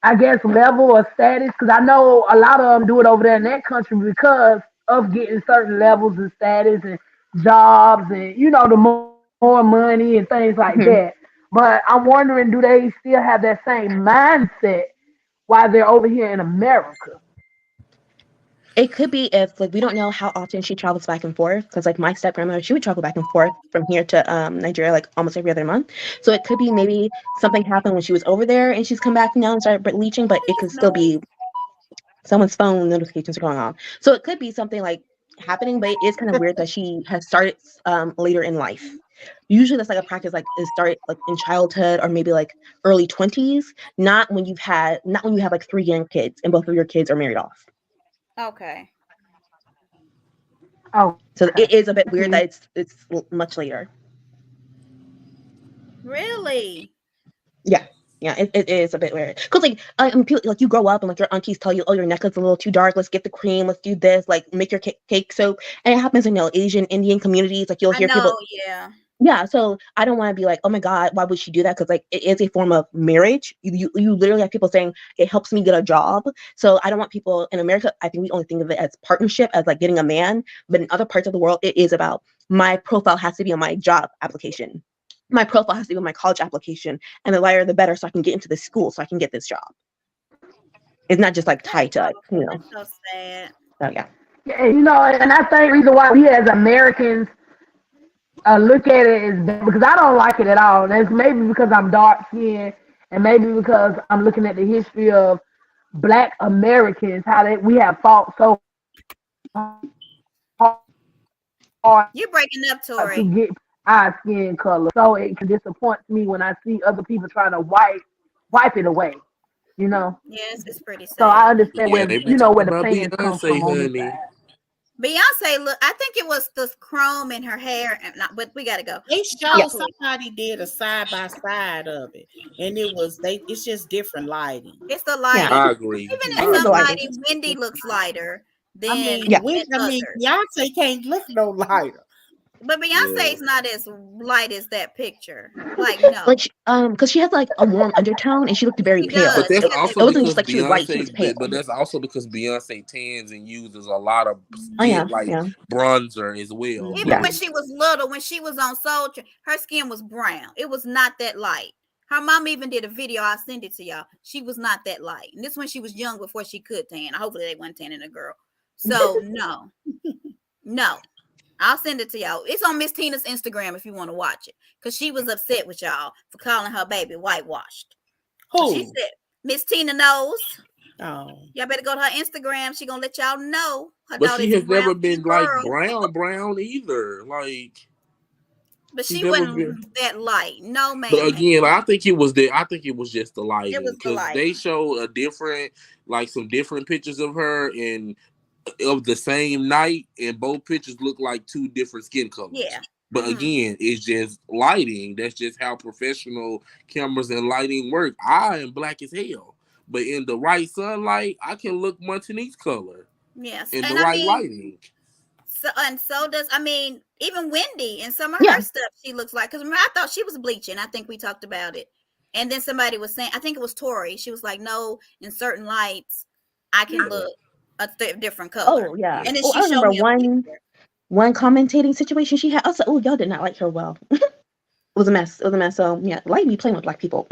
Speaker 6: I guess, level or status? Because I know a lot of them do it over there in that country because of getting certain levels of status and jobs and, the more money and things like that. But I'm wondering, do they still have that same mindset while they're over here in America?
Speaker 5: It could be if, like, we don't know how often she travels back and forth, because, like, my step-grandmother, she would travel back and forth from here to Nigeria, like, almost every other month. So it could be maybe something happened when she was over there and she's come back now and started bleaching, but it could still be someone's phone notifications are going on. So it could be something, like, happening, but it is kind of weird that she has started later in life. Usually that's like a practice, like it started like in childhood or maybe like early 20s, not when you have like 3 young kids and both of your kids are married off.
Speaker 1: Okay.
Speaker 6: Oh,
Speaker 5: so it is a bit weird that it's much later.
Speaker 1: Really?
Speaker 5: Yeah, it is a bit weird, because like you grow up and like your aunties tell you, oh, your necklace is a little too dark, let's get the cream, let's do this, like make your cake soap, and it happens in Asian Indian communities, like you'll hear people. Yeah, so I don't want to be like, oh my God, why would she do that? Because like it is a form of marriage. You literally have people saying it helps me get a job. So I don't want people in America. I think we only think of it as partnership, as like getting a man. But in other parts of the world, it is about my profile has to be on my job application. My profile has to be on my college application, and the lighter the better, so I can get into this school, so I can get this job. It's not just like tied to
Speaker 1: That's so sad.
Speaker 5: So yeah.
Speaker 6: And I think the reason why we as Americans look at it as bad because I don't like it at all. That's maybe because I'm dark skinned and maybe because I'm looking at the history of Black Americans, how we have fought so hard
Speaker 1: You're breaking up,
Speaker 6: to
Speaker 1: Tori.
Speaker 6: get our skin color. So it disappoints me when I see other people trying to wipe it away. You know.
Speaker 1: Yes, it's pretty
Speaker 6: So I
Speaker 1: sad.
Speaker 6: understand
Speaker 4: Yeah,
Speaker 6: where
Speaker 4: they been
Speaker 6: where
Speaker 4: talking
Speaker 6: the
Speaker 4: about
Speaker 6: fans come from
Speaker 4: Beyonce,
Speaker 6: on this
Speaker 4: honey.
Speaker 6: side.
Speaker 1: Beyonce, look, I think it was the chrome in her hair, and not, but we gotta go.
Speaker 2: They showed somebody did a side by side of it, and it's just different lighting.
Speaker 1: It's the lighting.
Speaker 4: I agree.
Speaker 1: Even
Speaker 5: I
Speaker 1: in
Speaker 5: need
Speaker 1: some
Speaker 5: the lighting.
Speaker 1: lighting, Wendy looks lighter
Speaker 2: I
Speaker 1: than
Speaker 2: mean,
Speaker 5: Yeah.
Speaker 1: others.
Speaker 2: Beyonce can't look no lighter.
Speaker 1: But Beyonce's
Speaker 4: Yeah.
Speaker 1: not as light as that picture. Like, no.
Speaker 5: Like, because she has like a warm undertone and she looked very
Speaker 1: She
Speaker 5: pale.
Speaker 1: does.
Speaker 4: But that's
Speaker 1: She has
Speaker 5: It
Speaker 4: also
Speaker 1: that
Speaker 5: wasn't
Speaker 4: because
Speaker 5: just like she was white; she was pale.
Speaker 4: But that's also because Beyonce tans and uses a lot of
Speaker 5: Oh yeah,
Speaker 4: like
Speaker 5: yeah.
Speaker 4: bronzer as well.
Speaker 1: Even
Speaker 5: Yeah.
Speaker 1: when she was little, when she was on Soul Train, her skin was brown. It was not that light. Her mom even did a video. I'll send it to y'all. She was not that light. And this when she was young before she could tan. Hopefully they weren't tanning a girl. So no. No. I'll send it to y'all. It's on Miss Tina's Instagram if you want to watch it. Because she was upset with y'all for calling her baby whitewashed.
Speaker 2: Who?
Speaker 1: She said, Miss Tina knows.
Speaker 2: Oh.
Speaker 1: Y'all better go to her Instagram. She gonna let y'all know.
Speaker 4: But she has never been like brown either. Like,
Speaker 1: but she wasn't that light. No, man.
Speaker 4: But again, I think it was just the lighting.
Speaker 1: It was the lighting.
Speaker 4: They showed some different pictures of her and of the same night, and both pictures look like two different skin colors.
Speaker 1: Yeah.
Speaker 4: But again, it's just lighting. That's just how professional cameras and lighting work. I am black as hell, but in the right sunlight, I can look Montanique's color.
Speaker 1: Yes.
Speaker 4: In the right lighting.
Speaker 1: So does even Wendy and some of her stuff she looks like, because I thought she was bleaching. I think we talked about it. And then somebody was saying, I think it was Tori. She was like, no, in certain lights, I can look a different color.
Speaker 5: Oh yeah.
Speaker 1: And then
Speaker 5: I remember one commentating situation she had. I was like, oh, y'all did not like her well. It was a mess. So yeah, light me playing with black people.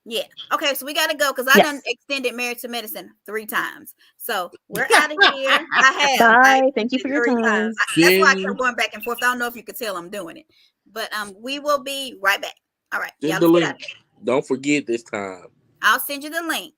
Speaker 1: Yeah. Okay, so we gotta go because I done extended Married to Medicine 3 times. So we're out of here. I have.
Speaker 5: Bye. Thank you for your time.
Speaker 1: That's why I kept going back and forth. I don't know if you could tell I'm doing it. But we will be right back. All right.
Speaker 4: Send the link. Don't forget this time.
Speaker 1: I'll send you the link.